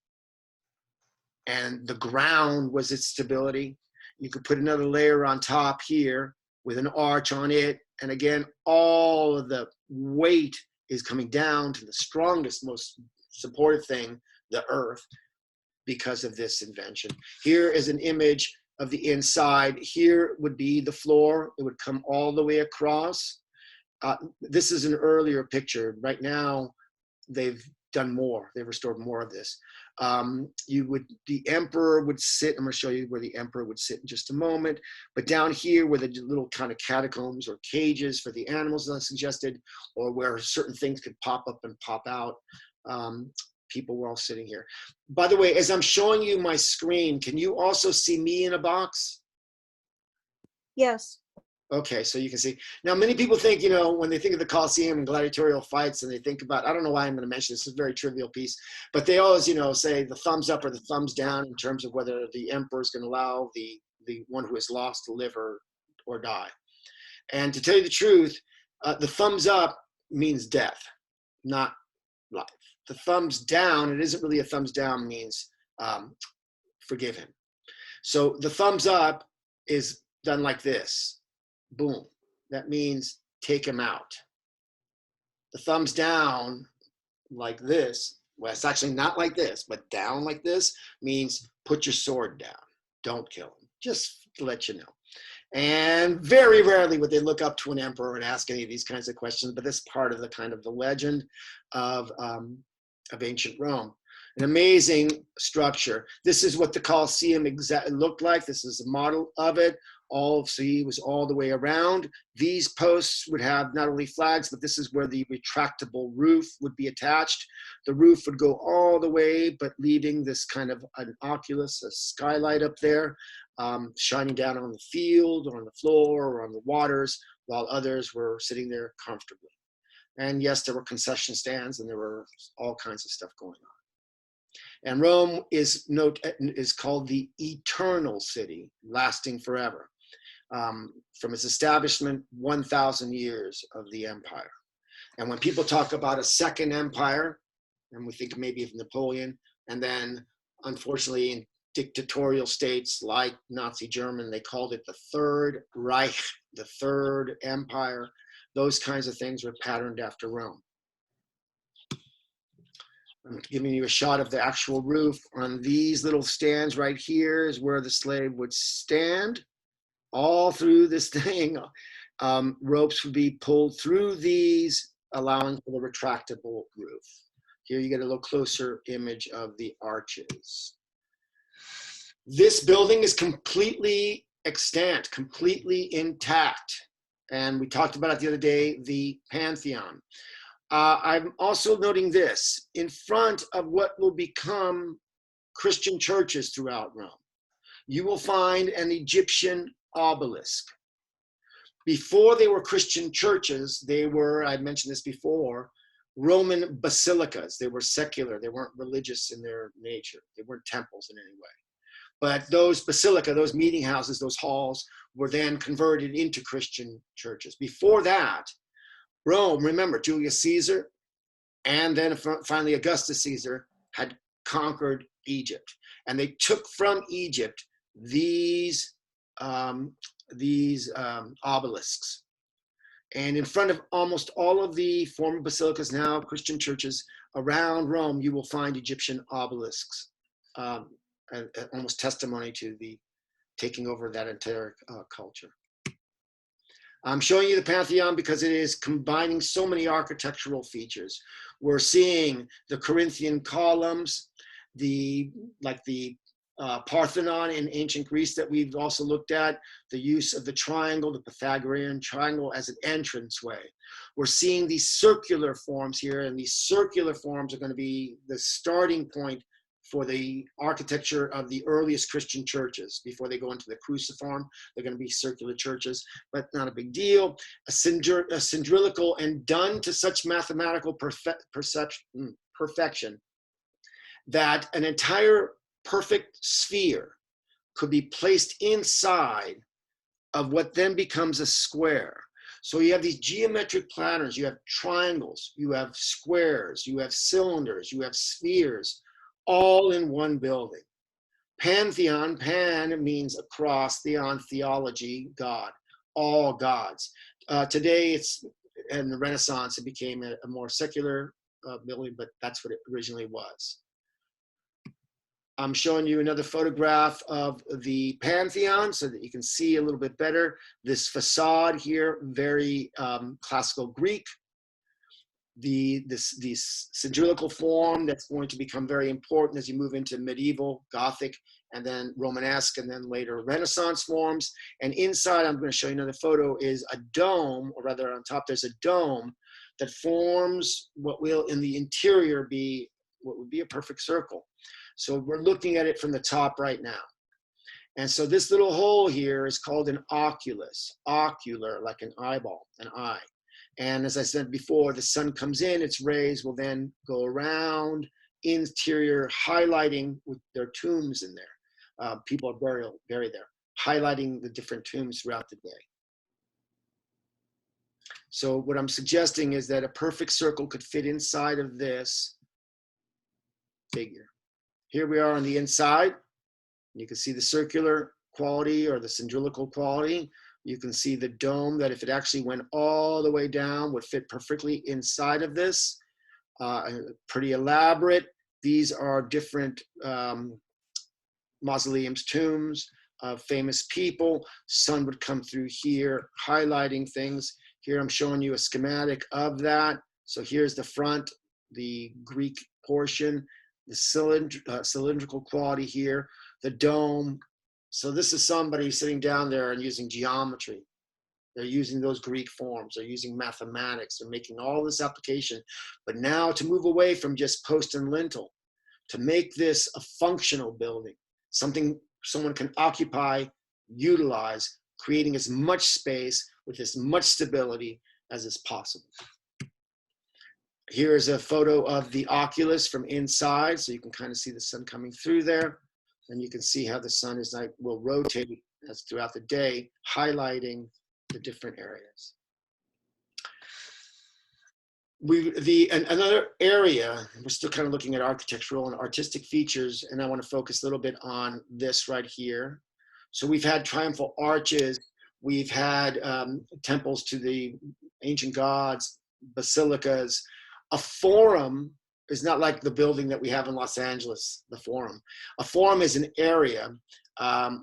and the ground was its stability. You could put another layer on top here with an arch on it. And again, all of the weight is coming down to the strongest, most supportive thing, the earth, because of this invention. Here is an image of the inside. Here would be the floor. It would come all the way across. This is an earlier picture. Right now, they've done more. They've restored more of this. The emperor would sit. I'm going to show you where the emperor would sit in just a moment. But down here, where the little kind of catacombs or cages for the animals that I suggested, or where certain things could pop up and pop out, people were all sitting here. By the way, as I'm showing you my screen, can you also see me in a box? Yes. Okay, so you can see. Now, many people think, you know, when they think of the Colosseum and gladiatorial fights, and they think about, I don't know why I'm going to mention this, it's a very trivial piece, but they always, you know, say the thumbs up or the thumbs down in terms of whether the emperor is going to allow the one who is lost to live or die. And to tell you the truth, the thumbs up means death, not life. The thumbs down, it isn't really a thumbs down, means forgive him. So the thumbs up is done like this. Boom. That means take him out. The thumbs down like this, well, it's actually not like this, but down like this means put your sword down. Don't kill him. Just to let you know. And very rarely would they look up to an emperor and ask any of these kinds of questions, but this is part of the kind of the legend of ancient Rome. An amazing structure. This is what the Colosseum looked like. This is a model of it. See, was all the way around. These posts would have not only flags, but this is where the retractable roof would be attached. The roof would go all the way, but leaving this kind of an oculus, a skylight up there, shining down on the field or on the floor or on the waters, while others were sitting there comfortably. And yes, there were concession stands and there were all kinds of stuff going on. And Rome is called the eternal city, lasting forever. From its establishment, 1,000 years of the empire. And when people talk about a second empire, and we think maybe of Napoleon, and then unfortunately in dictatorial states like Nazi Germany, they called it the Third Reich, the Third Empire. Those kinds of things were patterned after Rome. I'm giving you a shot of the actual roof. On these little stands right here is where the slave would stand. All through this thing, ropes would be pulled through these, allowing for the retractable roof. Here you get a little closer image of the arches. This building is completely extant, completely intact. And we talked about it the other day, the Pantheon. I'm also noting this, in front of what will become Christian churches throughout Rome, you will find an Egyptian obelisk. Before they were Christian churches, they were, I mentioned this before, Roman basilicas. They were secular, they weren't religious in their nature. They weren't temples in any way. But those basilica, those meeting houses, those halls were then converted into Christian churches. Before that, Rome, remember, Julius Caesar and then finally Augustus Caesar had conquered Egypt. And they took from Egypt these obelisks. And in front of almost all of the former basilicas, now Christian churches around Rome, you will find Egyptian obelisks, almost testimony to the taking over that entire culture. I'm showing you the Pantheon because it is combining so many architectural features. We're seeing the Corinthian columns, like the Parthenon in ancient Greece that we've also looked at, the use of the triangle, the Pythagorean triangle as an entranceway. We're seeing these circular forms here, and these circular forms are going to be the starting point for the architecture of the earliest Christian churches. Before they go into the cruciform, they're going to be circular churches, but not a big deal. A cylindrical and done to such mathematical perfection that an entire perfect sphere could be placed inside of what then becomes a square. So you have these geometric patterns, you have triangles, you have squares, you have cylinders, you have spheres, all in one building. Pantheon, pan means across, theon, theology, God, all gods. Today it's, in the Renaissance, it became a more secular building, but that's what it originally was. I'm showing you another photograph of the Pantheon so that you can see a little bit better. This facade here, very classical Greek. This cylindrical form that's going to become very important as you move into medieval, Gothic, and then Romanesque, and then later Renaissance forms. And inside, I'm going to show you another photo, is a dome, or rather on top there's a dome that forms what will in the interior be what would be a perfect circle. So we're looking at it from the top right now. And so this little hole here is called an oculus, ocular, like an eyeball, an eye. And as I said before, the sun comes in, its rays will then go around interior, highlighting with their tombs in there. People are buried there, highlighting the different tombs throughout the day. So what I'm suggesting is that a perfect circle could fit inside of this figure. Here we are on the inside. You can see the circular quality or the cylindrical quality. You can see the dome that if it actually went all the way down would fit perfectly inside of this. Pretty elaborate. These are different mausoleums, tombs of famous people. Sun would come through here, highlighting things. Here I'm showing you a schematic of that. So here's the front, the Greek portion, the cylindrical quality here, the dome. So this is somebody sitting down there and using geometry. They're using those Greek forms. They're using mathematics. They're making all this application. But now to move away from just post and lintel, to make this a functional building, something someone can occupy, utilize, creating as much space with as much stability as is possible. Here's a photo of the oculus from inside, so you can kind of see the sun coming through there. And you can see how the sun is will rotate as throughout the day, highlighting the different areas. Another area, we're still kind of looking at architectural and artistic features, and I want to focus a little bit on this right here. So we've had triumphal arches, we've had temples to the ancient gods, basilicas. A forum is not like the building that we have in Los Angeles, the Forum. A forum is an area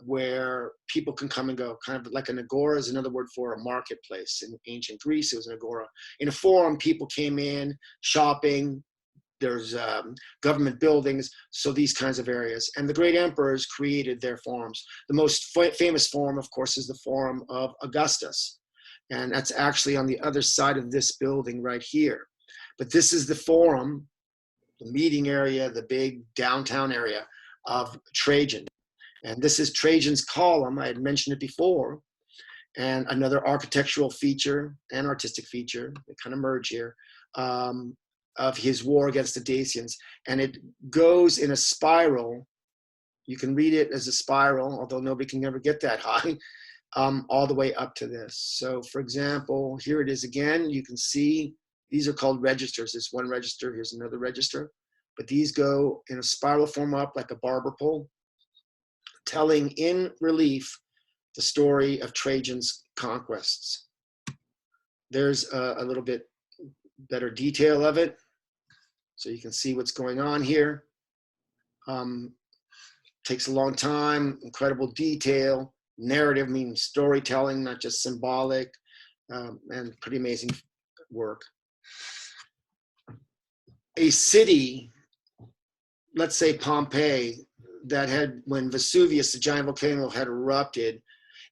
where people can come and go, kind of like an agora is another word for a marketplace. In ancient Greece, it was an agora. In a forum, people came in, shopping, there's government buildings, so these kinds of areas. And the great emperors created their forums. The most famous forum, of course, is the Forum of Augustus. And that's actually on the other side of this building right here. But this is the forum, the meeting area, the big downtown area of Trajan. And this is Trajan's column. I had mentioned it before. And another architectural feature and artistic feature, they kind of merge here, of his war against the Dacians. And it goes in a spiral. You can read it as a spiral, although nobody can ever get that high, all the way up to this. So for example, here it is again. You can see these are called registers. There's one register, here's another register. But these go in a spiral form up like a barber pole, telling in relief the story of Trajan's conquests. There's a little bit better detail of it, so you can see what's going on here. Takes a long time, incredible detail. Narrative means storytelling, not just symbolic, and pretty amazing work. A city, let's say Pompeii, that had, when Vesuvius, the giant volcano, had erupted,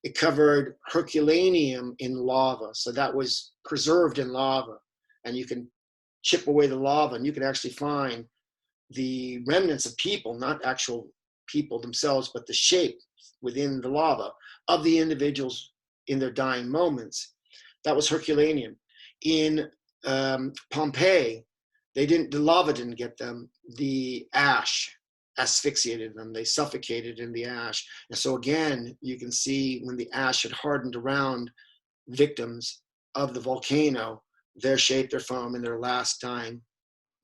it covered Herculaneum in lava. So that was preserved in lava. And you can chip away the lava and you can actually find the remnants of people, not actual people themselves, but the shape within the lava of the individuals in their dying moments. That was Herculaneum. In Pompeii, the lava didn't get them, the ash asphyxiated them, they suffocated in the ash. And so again, you can see when the ash had hardened around victims of the volcano, their shape, their form, in their last dying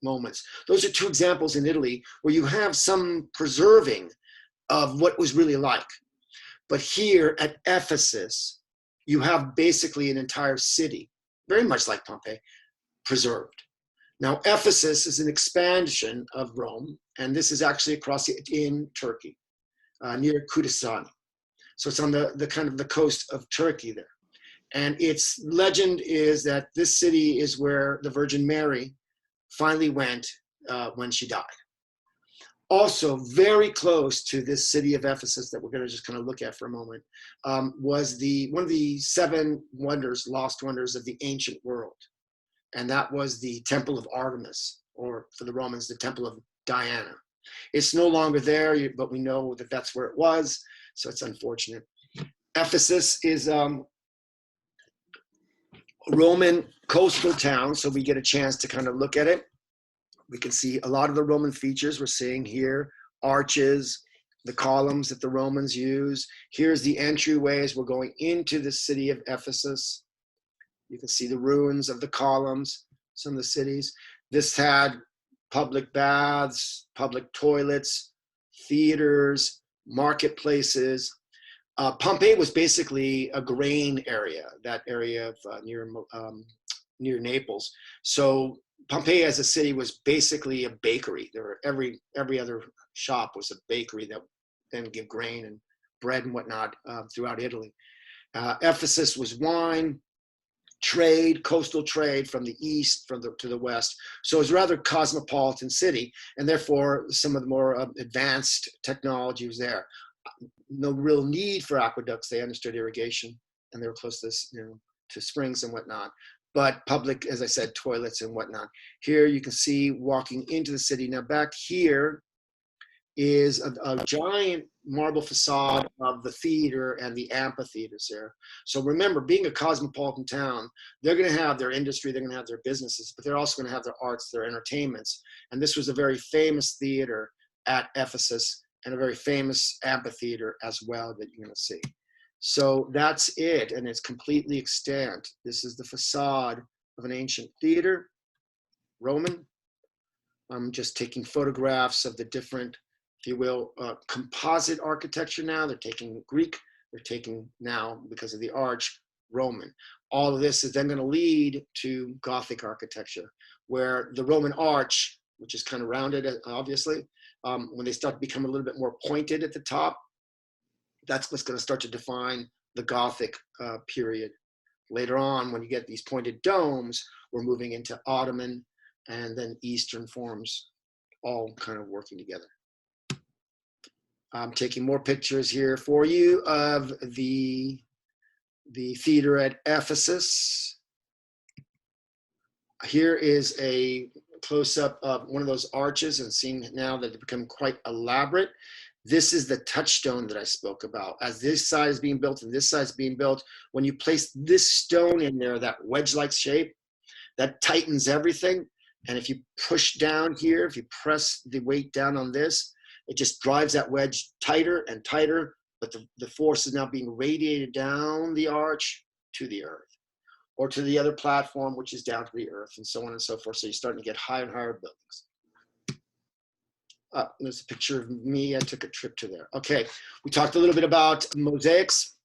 moments. Those are two examples in Italy where you have some preserving of what was really like. But here at Ephesus, you have basically an entire city, very much like Pompeii, preserved. Now, Ephesus is an expansion of Rome, and this is actually in Turkey, near Kudasani. So it's on the kind of the coast of Turkey there. And its legend is that this city is where the Virgin Mary finally went when she died. Also, very close to this city of Ephesus that we're going to just kind of look at for a moment, was one of the 7 wonders, lost wonders of the ancient world. And that was the Temple of Artemis, or for the Romans, the Temple of Diana. It's no longer there, but we know that that's where it was, so it's unfortunate. Ephesus is a Roman coastal town, so we get a chance to kind of look at it. We can see a lot of the Roman features we're seeing here, arches, the columns that the Romans use. Here's the entryway as we're going into the city of Ephesus. You can see the ruins of the columns, some of the cities. This had public baths, public toilets, theaters, marketplaces. Pompeii was basically a grain area, that area of near Naples. So Pompeii as a city was basically a bakery. There were every other shop was a bakery that then give grain and bread and whatnot throughout Italy. Ephesus was wine, trade, coastal trade from the east to the west. So it was a rather cosmopolitan city, and therefore some of the more advanced technology was there. No real need for aqueducts. They understood irrigation, and they were close to, to springs and whatnot. But public, as I said, toilets and whatnot. Here you can see walking into the city. Now back here is a giant marble facade of the theater and the amphitheaters there. So remember, being a cosmopolitan town, they're going to have their industry, they're going to have their businesses, but they're also going to have their arts, their entertainments. And this was a very famous theater at Ephesus and a very famous amphitheater as well that you're going to see. So that's it, and it's completely extant. This is the facade of an ancient theater, Roman. I'm just taking photographs of the different, if you will, composite architecture now. They're taking Greek, they're taking now, because of the arch, Roman. All of this is then going to lead to Gothic architecture, where the Roman arch which is kind of rounded, obviously. When they start to become a little bit more pointed at the top, that's what's going to start to define the Gothic period. Later on, when you get these pointed domes, we're moving into Ottoman and then Eastern forms, all kind of working together. I'm taking more pictures here for you of the theater at Ephesus. Here is a close-up of one of those arches, and seeing now that they've become quite elaborate. This is the touchstone that I spoke about. As this side is being built and this side is being built, when you place this stone in there, that wedge-like shape, that tightens everything. And if you push down here, if you press the weight down on this, it just drives that wedge tighter and tighter, but the force is now being radiated down the arch to the earth, or to the other platform, which is down to the earth, and so on and so forth. So you're starting to get higher and higher buildings. There's a picture of me. I took a trip to there. Okay, we talked a little bit about mosaics.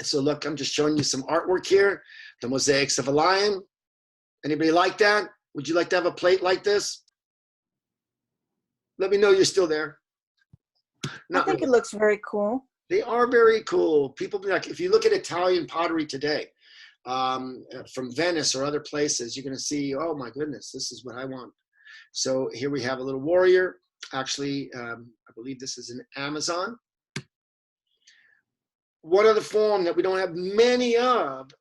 So look, I'm just showing you some artwork here. The mosaics of a lion. Anybody like that? Would you like to have a plate like this? Let me know you're still there. I think it looks very cool. They are very cool. People, like, if you look at Italian pottery today, from Venice or other places, you're going to see, oh my goodness, this is what I want. So here we have a little warrior. Actually, I believe this is an Amazon. One other form that we don't have many of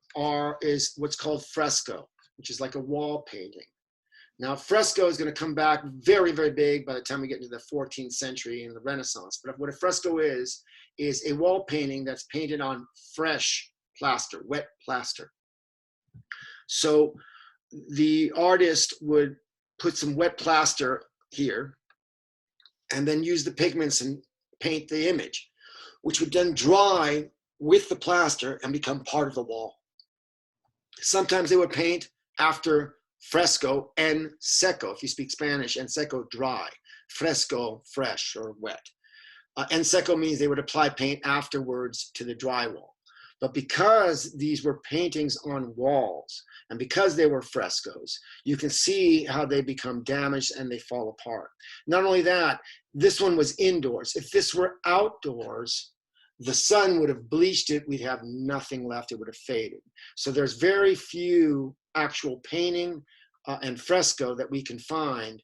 is what's called fresco, which is like a wall painting. Now, fresco is going to come back very, very big by the time we get into the 14th century and the Renaissance. But what a fresco is a wall painting that's painted on fresh plaster, wet plaster. So the artist would put some wet plaster here and then use the pigments and paint the image, which would then dry with the plaster and become part of the wall. Sometimes they would paint after fresco and seco. If you speak Spanish, and seco, dry. Fresco, fresh or wet. And seco means they would apply paint afterwards to the drywall. But because these were paintings on walls, and because they were frescoes, you can see how they become damaged and they fall apart. Not only that, this one was indoors. If this were outdoors, the sun would have bleached it. We'd have nothing left. It would have faded. So there's very few actual painting and fresco that we can find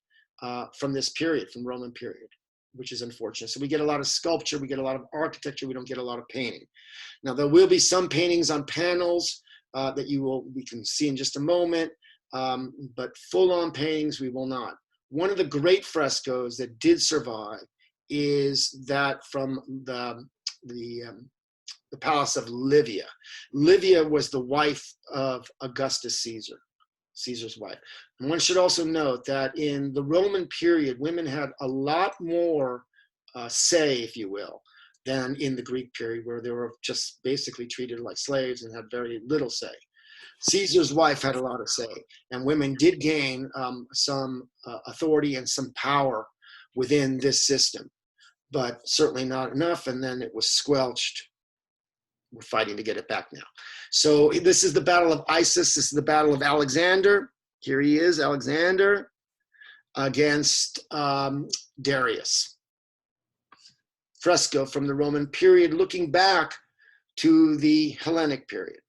from this period, from Roman period, which is unfortunate. So we get a lot of sculpture, we get a lot of architecture, we don't get a lot of painting. Now there will be some paintings on panels that we can see in just a moment, but full-on paintings we will not. One of the great frescoes that did survive is that from the palace of Livia. Livia was the wife of Augustus Caesar, Caesar's wife. And one should also note that in the Roman period, women had a lot more say, if you will, than in the Greek period, where they were just basically treated like slaves and had very little say. Caesar's wife had a lot of say, and women did gain some authority and some power within this system, but certainly not enough, and then it was squelched. We're fighting to get it back now. So this is the Battle of Issus. This is the Battle of Alexander. Here he is, Alexander, against Darius. Fresco from the Roman period, looking back to the Hellenic period.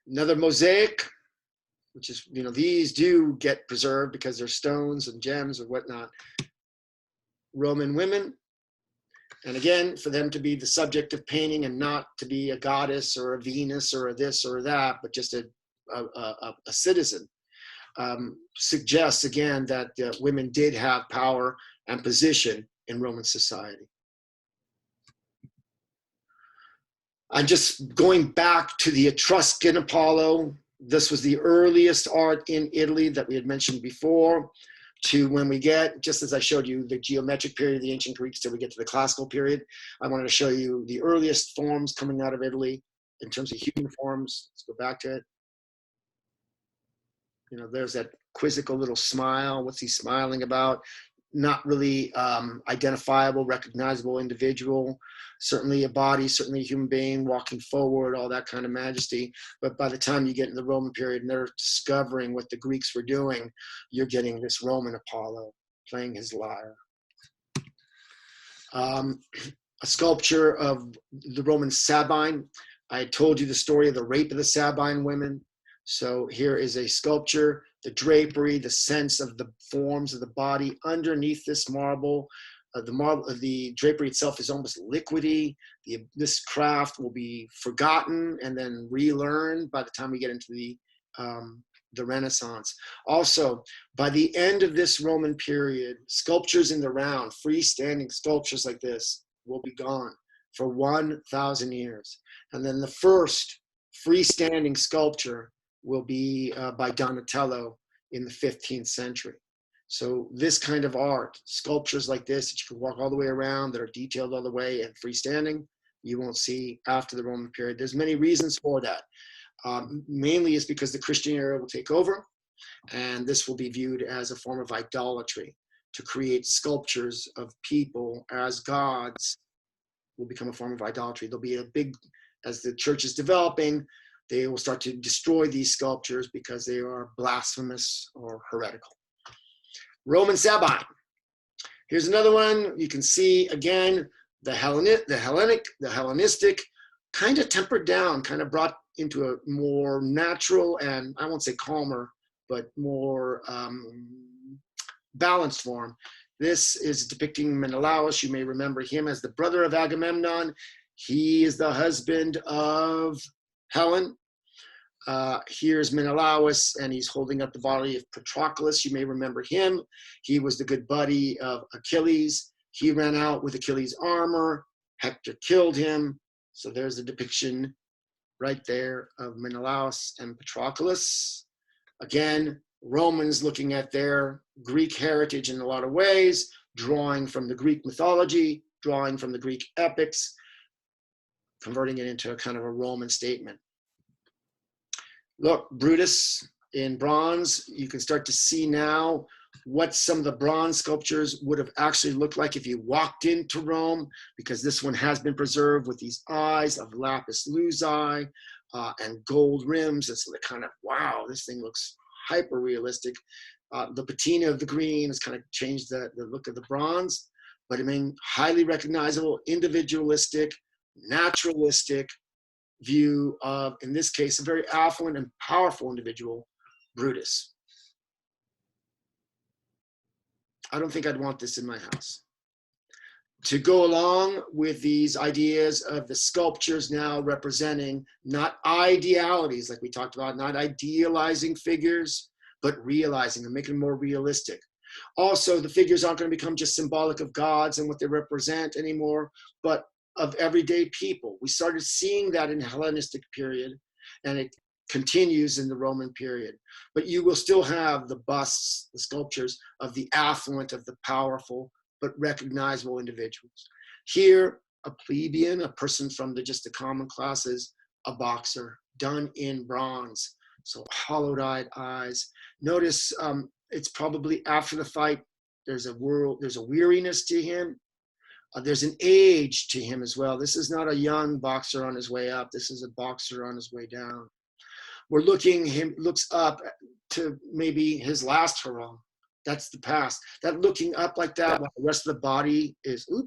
Another mosaic, which is, these do get preserved because they're stones and gems and whatnot. Roman women. And again, for them to be the subject of painting and not to be a goddess or a Venus or a this or that, but just a citizen, suggests again that women did have power and position in Roman society. I'm just going back to the Etruscan Apollo. This was the earliest art in Italy that we had mentioned before, to when we get, just as I showed you the geometric period of the ancient Greeks till we get to the classical period. I wanted to show you the earliest forms coming out of Italy in terms of human forms. Let's go back to it. There's that quizzical little smile. What's he smiling about? not really identifiable, recognizable individual, certainly a body, certainly a human being walking forward, all that kind of majesty. But by the time you get in the Roman period and they're discovering what the Greeks were doing, you're getting this Roman Apollo playing his lyre. A sculpture of the Roman Sabine. I told you the story of the rape of the Sabine women. So here is a sculpture, the drapery, the sense of the forms of the body underneath this marble. The drapery itself is almost liquidy. This craft will be forgotten and then relearned by the time we get into the Renaissance. Also, by the end of this Roman period, sculptures in the round, freestanding sculptures like this, will be gone for 1,000 years. And then the first freestanding sculpture will be by Donatello in the 15th century. So this kind of art, sculptures like this that you can walk all the way around, that are detailed all the way and freestanding, you won't see after the Roman period. There's many reasons for that. Mainly is because the Christian era will take over, and this will be viewed as a form of idolatry. To create sculptures of people as gods will become a form of idolatry. There'll be a big, as the church is developing, they will start to destroy these sculptures because they are blasphemous or heretical. Roman Sabine. Here's another one. You can see again the Hellenistic, kind of tempered down, kind of brought into a more natural and I won't say calmer, but more balanced form. This is depicting Menelaus. You may remember him as the brother of Agamemnon. He is the husband of Helen. Here's Menelaus, and he's holding up the body of Patroclus. You may remember him. He was the good buddy of Achilles. He ran out with Achilles' armor. Hector killed him. So there's the depiction right there of Menelaus and Patroclus. Again, Romans looking at their Greek heritage in a lot of ways, drawing from the Greek mythology, drawing from the Greek epics, converting it into a kind of a Roman statement. Look, Brutus in bronze, you can start to see now what some of the bronze sculptures would have actually looked like if you walked into Rome, because this one has been preserved with these eyes of lapis lazuli and gold rims. It's kind of, wow, this thing looks hyper realistic. The patina of the green has kind of changed the look of the bronze, but I mean, highly recognizable, individualistic, naturalistic view of, in this case, a very affluent and powerful individual, Brutus. I don't think I'd want this in my house. To go along with these ideas of the sculptures now representing not idealities like we talked about, not idealizing figures, but realizing and making them more realistic. Also, the figures aren't going to become just symbolic of gods and what they represent anymore, but of everyday people. We started seeing that in the Hellenistic period, and it continues in the Roman period. But you will still have the busts, the sculptures of the affluent, of the powerful, but recognizable individuals. Here, a plebeian, a person from just the common classes, a boxer, done in bronze. So hollowed-eyed eyes. Notice it's probably after the fight. There's a weariness to him. There's an age to him as well. This is not a young boxer on his way up. This is a boxer on his way down. Looks up to maybe his last hurrah. That's the past. That looking up like that while the rest of the body is, while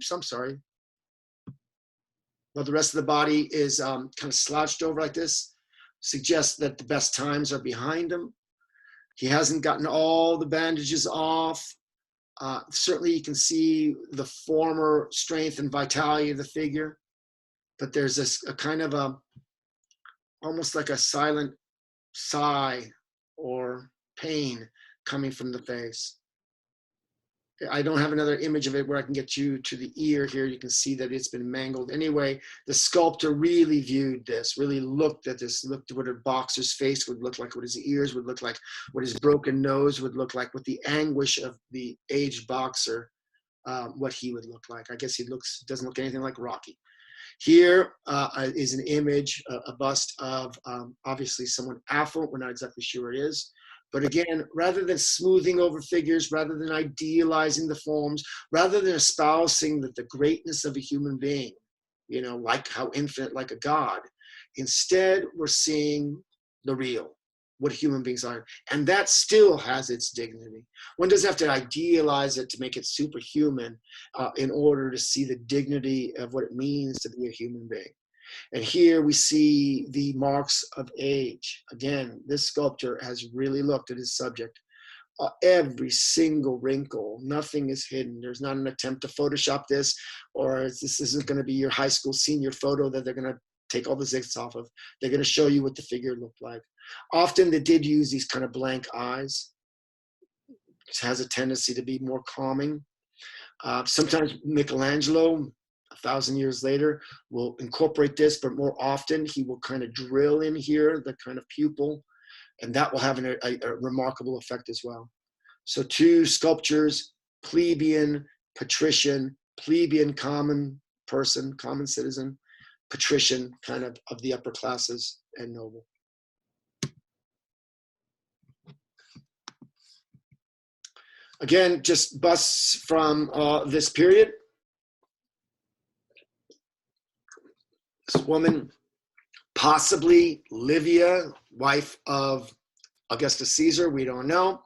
the rest of the body is kind of slouched over like this, suggests that the best times are behind him. He hasn't gotten all the bandages off. Certainly you can see the former strength and vitality of the figure, but there's a kind of almost like a silent sigh or pain coming from the face. I don't have another image of it where I can get you to the ear here. You can see that it's been mangled. Anyway, the sculptor really viewed this, really looked at this, looked at what a boxer's face would look like, what his ears would look like, what his broken nose would look like, what the anguish of the aged boxer, what he would look like. I guess he doesn't look anything like Rocky. Here is an image, a bust of obviously someone affluent. We're not exactly sure it is, But again, rather than smoothing over figures, rather than idealizing the forms, rather than espousing the greatness of a human being, you know, like how infinite, like a God, instead we're seeing the real, what human beings are. And that still has its dignity. One doesn't have to idealize it to make it superhuman in order to see the dignity of what it means to be a human being. And here we see the marks of age. Again, this sculptor has really looked at his subject. Every single wrinkle, nothing is hidden. There's not an attempt to Photoshop this, or this isn't going to be your high school senior photo that they're going to take all the zigs off of. They're going to show you what the figure looked like. Often they did use these kind of blank eyes. It has a tendency to be more calming. Sometimes Michelangelo, 1,000 years later, will incorporate this, but more often he will kind of drill in here the kind of pupil, and that will have a remarkable effect as well. So 2 sculptures, plebeian, patrician, plebeian, common person, common citizen, patrician, kind of the upper classes, and noble. Again, just busts from this period. This woman, possibly Livia, wife of Augustus Caesar, we don't know.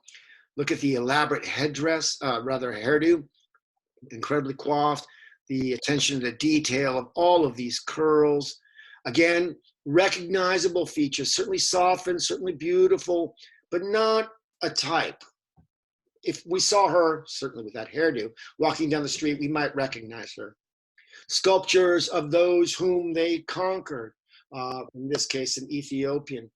Look at the elaborate headdress, hairdo, incredibly coiffed, the attention to detail of all of these curls. Again, recognizable features, certainly softened, certainly beautiful, but not a type. If we saw her, certainly with that hairdo, walking down the street, we might recognize her. Sculptures of those whom they conquered, in this case, an Ethiopian.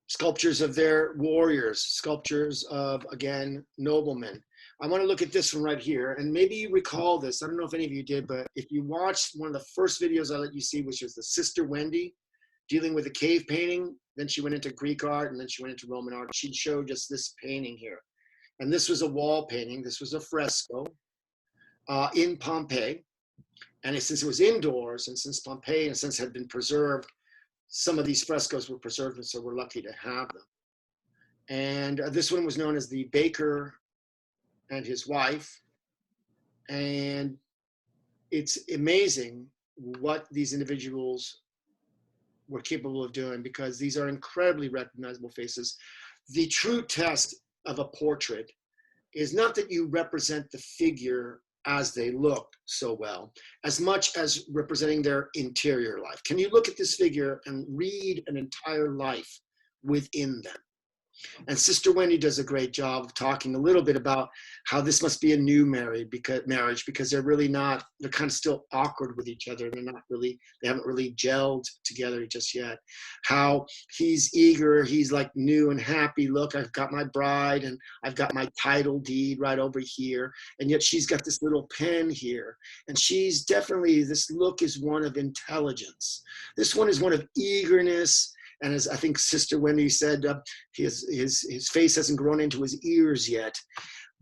Sculptures of their warriors, sculptures of, again, noblemen. I want to look at this one right here, and maybe you recall this. I don't know if any of you did, but if you watched one of the first videos I let you see, which was the Sister Wendy, dealing with a cave painting, then she went into Greek art, and then she went into Roman art. She showed us this painting here. And this was a wall painting. This was a fresco in Pompeii. And since it was indoors, and since Pompeii, in a sense, had been preserved, some of these frescoes were preserved, and so we're lucky to have them. And this one was known as the Baker and his wife. And it's amazing what these individuals were capable of doing, because these are incredibly recognizable faces. The true test of a portrait is not that you represent the figure as they look so well, as much as representing their interior life. Can you look at this figure and read an entire life within them? And Sister Wendy does a great job of talking a little bit about how this must be a new marriage because they're really not, they're kind of still awkward with each other. They haven't really gelled together just yet. How he's eager, he's like new and happy. Look, I've got my bride and I've got my title deed right over here. And yet she's got this little pen here. And she's definitely, this look is one of intelligence. This one is one of eagerness. And as I think Sister Wendy said, his face hasn't grown into his ears yet,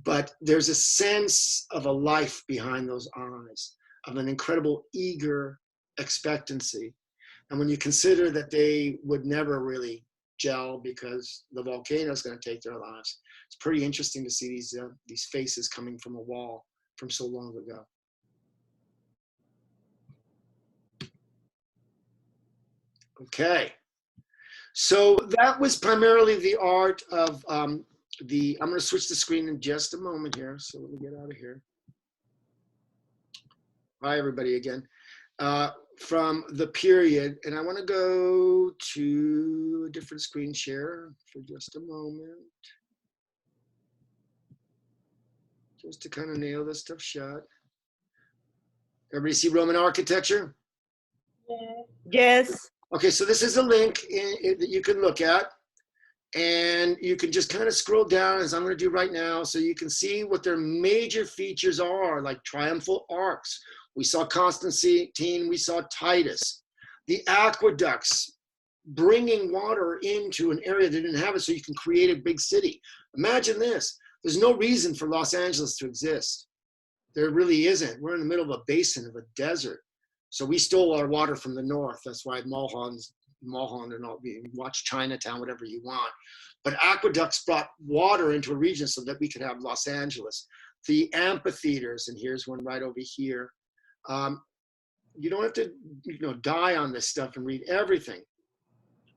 but there's a sense of a life behind those eyes, of an incredible eager expectancy. And when you consider that they would never really gel because the volcano is going to take their lives, it's pretty interesting to see these faces coming from a wall from so long ago. Okay. So that was primarily the art of I'm going to switch the screen in just a moment here. So let me get out of here. Hi, everybody again. From the period, and I want to go to a different screen share for just a moment. Just to kind of nail this stuff shut. Everybody see Roman architecture? Yes. Okay, so this is a link that you can look at, and you can just kind of scroll down, as I'm going to do right now, so you can see what their major features are, like triumphal arcs. We saw Constantine, we saw Titus. The aqueducts, bringing water into an area that didn't have it so you can create a big city. Imagine this. There's no reason for Los Angeles to exist. There really isn't. We're in the middle of a basin of a desert. So we stole our water from the north. That's why Mulholland's Mulholland and all, you can watch Chinatown, whatever you want. But aqueducts brought water into a region so that we could have Los Angeles. The amphitheaters, and here's one right over here. You don't have to, die on this stuff and read everything.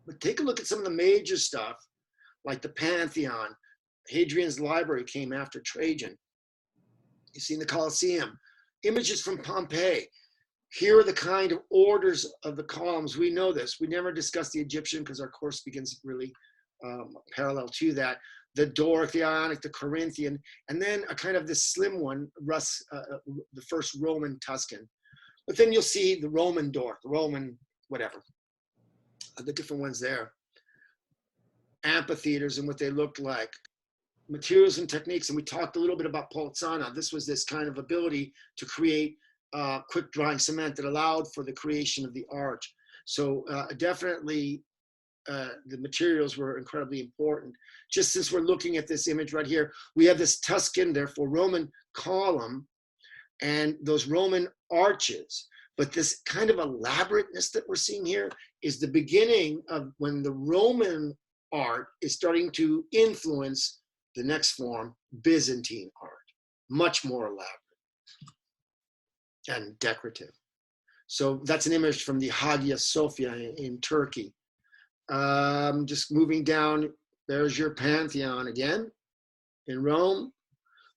But take a look at some of the major stuff, like the Pantheon. Hadrian's library came after Trajan. You see in the Colosseum, images from Pompeii. Here are the kind of orders of the columns. We know this. We never discussed the Egyptian because our course begins really parallel to that. The Doric, the Ionic, the Corinthian, and then a kind of this slim one, the first Roman Tuscan. But then you'll see the Roman Doric, the Roman whatever, the different ones there. Amphitheaters and what they looked like. Materials and techniques, and we talked a little bit about Polzana. This was this kind of ability to create quick drying cement that allowed for the creation of the arch. So definitely the materials were incredibly important. Just since we're looking at this image right here, we have this Tuscan, therefore Roman column and those Roman arches. But this kind of elaborateness that we're seeing here is the beginning of when the Roman art is starting to influence the next form, Byzantine art, much more elaborate and decorative. So that's an image from the Hagia Sophia in Turkey. Just moving down, there's your Pantheon again in Rome.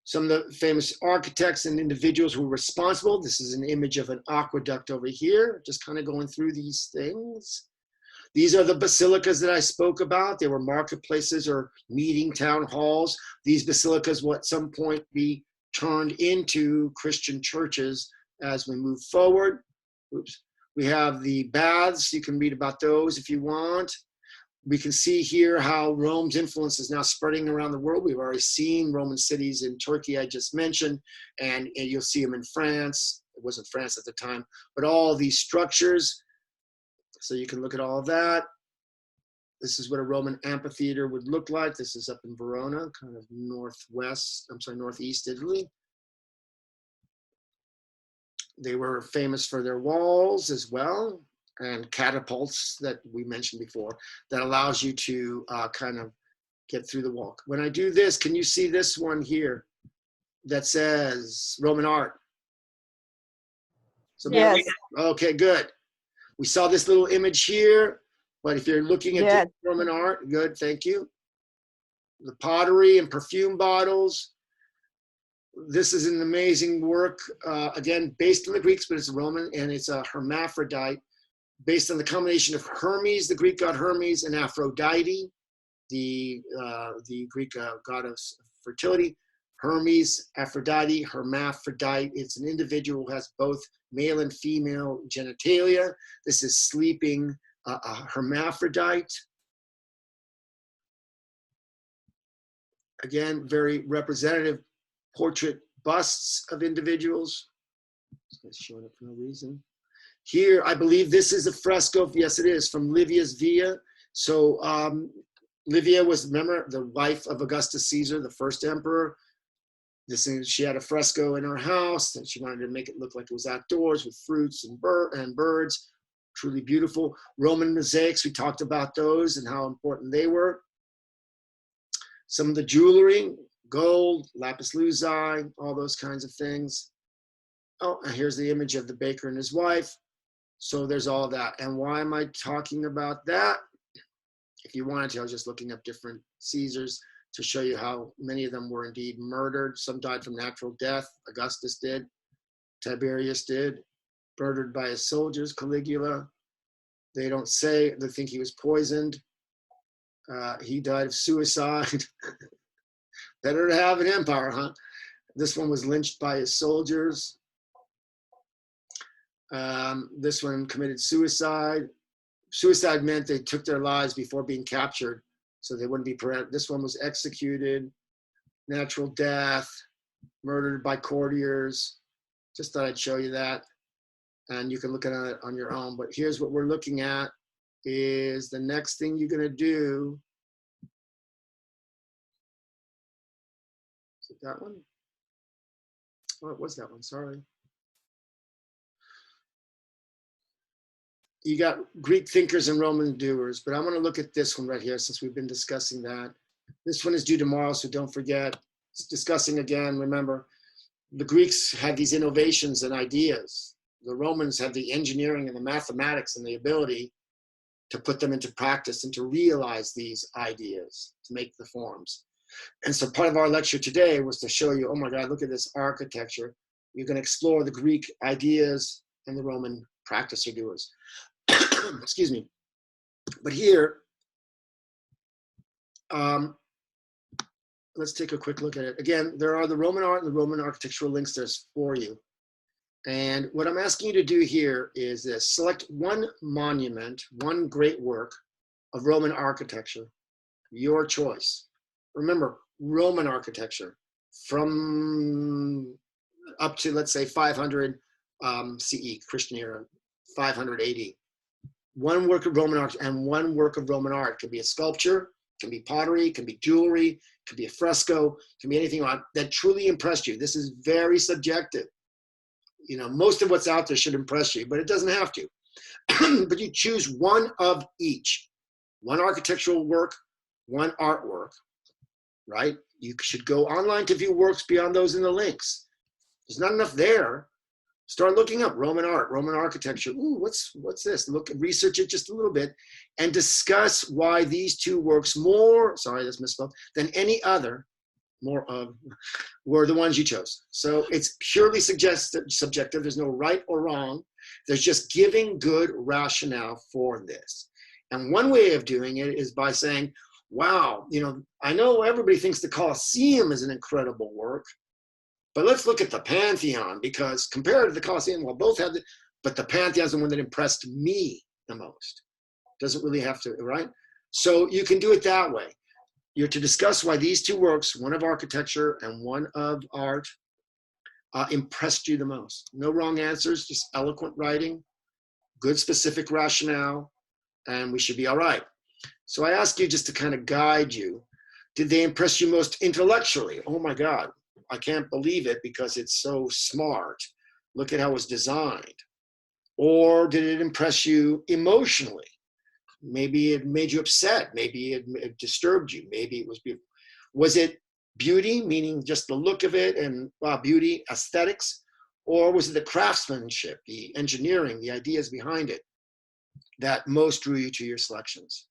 Some of the famous architects and individuals who were responsible. This is an image of an aqueduct over here, just kind of going through these things. These are the basilicas that I spoke about. They were marketplaces or meeting town halls. These basilicas will at some point be turned into Christian churches as we move forward. Oops. We have the baths. You can read about those if you want. We can see here how Rome's influence is now spreading around the world. We've already seen Roman cities in Turkey, I just mentioned, and you'll see them in France. It wasn't France at the time, but all these structures. So you can look at all of that. This is what a Roman amphitheater would look like. This is up in Verona, kind of northeast Italy. They were famous for their walls as well, and catapults that we mentioned before that allows you to kind of get through the wall. When I do this, can you see this one here that says Roman art? So Yes. Okay, good. We saw this little image here, but if you're looking at Yes. the Roman art, good, thank you. The pottery and perfume bottles. This is an amazing work, again, based on the Greeks, but it's Roman, and it's a hermaphrodite, based on the combination of Hermes, the Greek god Hermes, and Aphrodite, the Greek god of fertility. Hermes, Aphrodite, hermaphrodite. It's an individual who has both male and female genitalia. This is sleeping a hermaphrodite. Again, very representative portrait busts of individuals. It's showing up for no reason. Here, I believe this is a fresco. Yes, it is, from Livia's Via. So Livia was, remember, the wife of Augustus Caesar, the first emperor. She had a fresco in her house, and she wanted to make it look like it was outdoors with fruits and birds. Truly beautiful. Roman mosaics, we talked about those and how important they were. Some of the jewelry, gold, lapis lazuli, all those kinds of things. Oh, and here's the image of the baker and his wife. So there's all that. And why am I talking about that? If you wanted to, I was just looking up different Caesars to show you how many of them were indeed murdered. Some died from natural death. Augustus did. Tiberius did. Murdered by his soldiers. Caligula. They don't say. They think he was poisoned. He died of suicide. Better to have an empire, huh? This one was lynched by his soldiers. This one committed suicide. Suicide meant they took their lives before being captured, so they wouldn't be prevented. This one was executed, natural death, murdered by courtiers. Just thought I'd show you that. And you can look at it on your own. But here's what we're looking at is the next thing you're gonna do. Is it that one? Oh, it was that one, sorry. you got Greek thinkers and Roman doers, but I'm going to look at this one right here since we've been discussing that. This one is due tomorrow, so don't forget. It's discussing again, remember, the Greeks had these innovations and ideas. The Romans had the engineering and the mathematics and the ability to put them into practice and to realize these ideas, to make the forms. And so part of our lecture today was to show you, oh my God, look at this architecture. You're going to explore the Greek ideas and the Roman practice or doers. Excuse me. But here, let's take a quick look at it. Again, there are the Roman art and the Roman architectural links there's for you. And what I'm asking you to do here is this: select one monument, one great work of Roman architecture, your choice. Remember, Roman architecture from up to, let's say, 500 CE, Christian era, 500 AD. One work of Roman art and one work of Roman art. It can be a sculpture, can be pottery, can be jewelry, can be a fresco, can be anything that truly impressed you. This is very subjective. You know, most of what's out there should impress you, but it doesn't have to. But you choose one of each. One architectural work, one artwork, right? You should go online to view works beyond those in the links. There's not enough there. Start looking up Roman art, Roman architecture. Ooh, what's this? Look, research it just a little bit and discuss why these two works more, sorry, that's misspelled, than any other, more of, were the ones you chose. So it's purely subjective. There's no right or wrong. There's just giving good rationale for this. And one way of doing it is by saying, wow, you know, I know everybody thinks the Colosseum is an incredible work, but let's look at the Pantheon, because compared to the Colosseum, well, both have but the Pantheon is the one that impressed me the most. Doesn't really have to, right? So you can do it that way. You're to discuss why these two works, one of architecture and one of art, impressed you the most. No wrong answers, just eloquent writing, good specific rationale, and we should be all right. So I ask you just to kind of guide you. Did they impress you most intellectually? Oh my God, I can't believe it because it's so smart. Look at how it was designed. Or did it impress you emotionally? Maybe it made you upset. Maybe it disturbed you. Maybe it was beautiful. Was it beauty, meaning just the look of it and wow, beauty, aesthetics? Or was it the craftsmanship, the engineering, the ideas behind it that most drew you to your selections?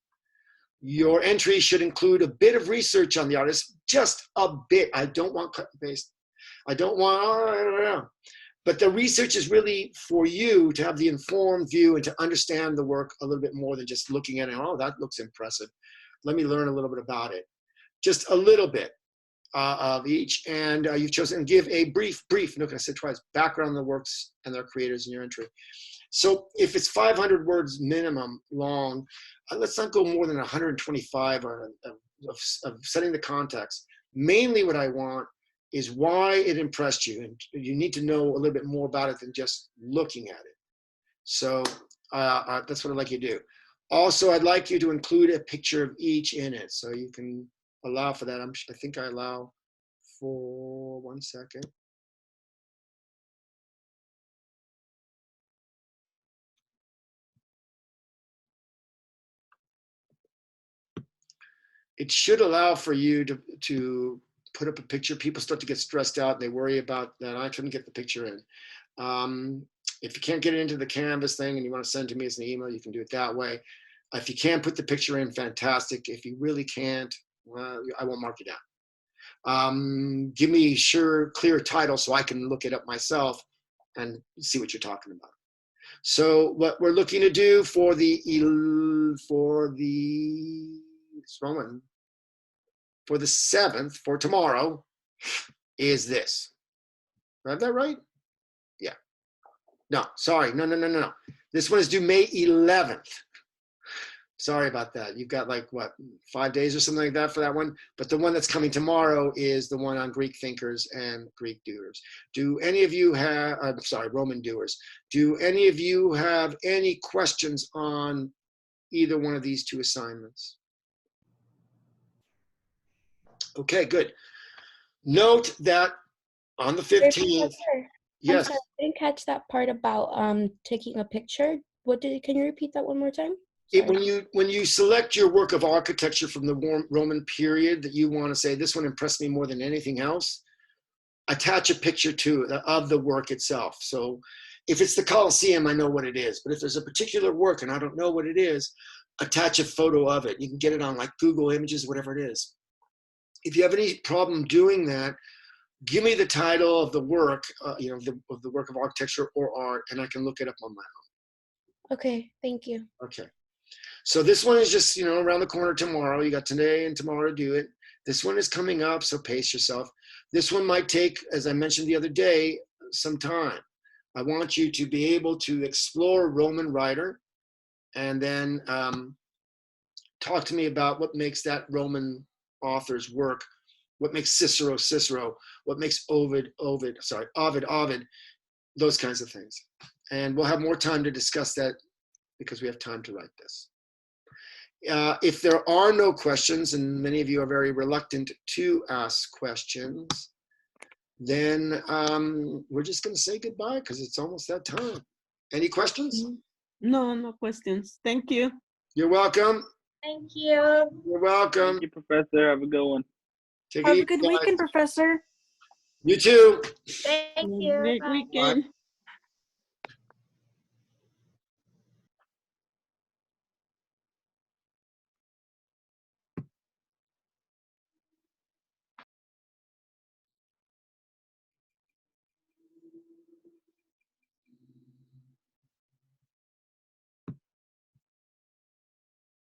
Your entry should include a bit of research on the artist, just a bit. I don't want cut and paste. I don't want, but the research is really for you to have the informed view and to understand the work a little bit more than just looking at it. Oh, that looks impressive. Let me learn a little bit about it. Just a little bit of each. And you've chosen to give a brief, look, I said twice, background on the works and their creators in your entry. So if it's 500 words minimum long, let's not go more than 125 of setting the context. Mainly what I want is why it impressed you. And you need to know a little bit more about it than just looking at it. So that's what I'd like you to do. Also, I'd like you to include a picture of each in it. So you can allow for that. I think I allow for 1 second. It should allow for you to put up a picture. People start to get stressed out. They worry about that. I couldn't get the picture in. If you can't get it into the Canvas thing and you want to send it to me as an email, you can do it that way. If you can put the picture in, fantastic. If you really can't, well, I won't mark you down. Give me clear title so I can look it up myself and see what you're talking about. So what we're looking to do for the Roman, for the 7th, for tomorrow, is this. Do I have that right? Yeah. No, sorry. No. This one is due May 11th. Sorry about that. You've got like, what, 5 days or something like that for that one? But the one that's coming tomorrow is the one on Greek thinkers and Greek doers. Do any of you have, Roman doers. Do any of you have any questions on either one of these two assignments? Okay, good. Note that on the 15th, yes. I'm sorry, I didn't catch that part about taking a picture. Can you repeat that one more time? When you select your work of architecture from the Roman period that you want to say, this one impressed me more than anything else, attach a picture to it of the work itself. So if it's the Colosseum, I know what it is. But if there's a particular work and I don't know what it is, attach a photo of it. You can get it on like Google Images, whatever it is. If you have any problem doing that, give me the title of the work, of the work of architecture or art, and I can look it up on my own. Okay, thank you. Okay. So this one is just, around the corner tomorrow. You got today and tomorrow to do it. This one is coming up, so pace yourself. This one might take, as I mentioned the other day, some time. I want you to be able to explore a Roman writer and then talk to me about what makes that Roman author's work, what makes Cicero, Cicero, what makes Ovid, Ovid, those kinds of things. And we'll have more time to discuss that because we have time to write this. If there are no questions, and many of you are very reluctant to ask questions, then we're just going to say goodbye because it's almost that time. Any questions? No, no questions. Thank you. You're welcome. Thank you. You're welcome. Thank you, Professor. Have a good one. Take it Have easy, a good guys. weekend, Professor. You too. Thank you. Great Bye. weekend.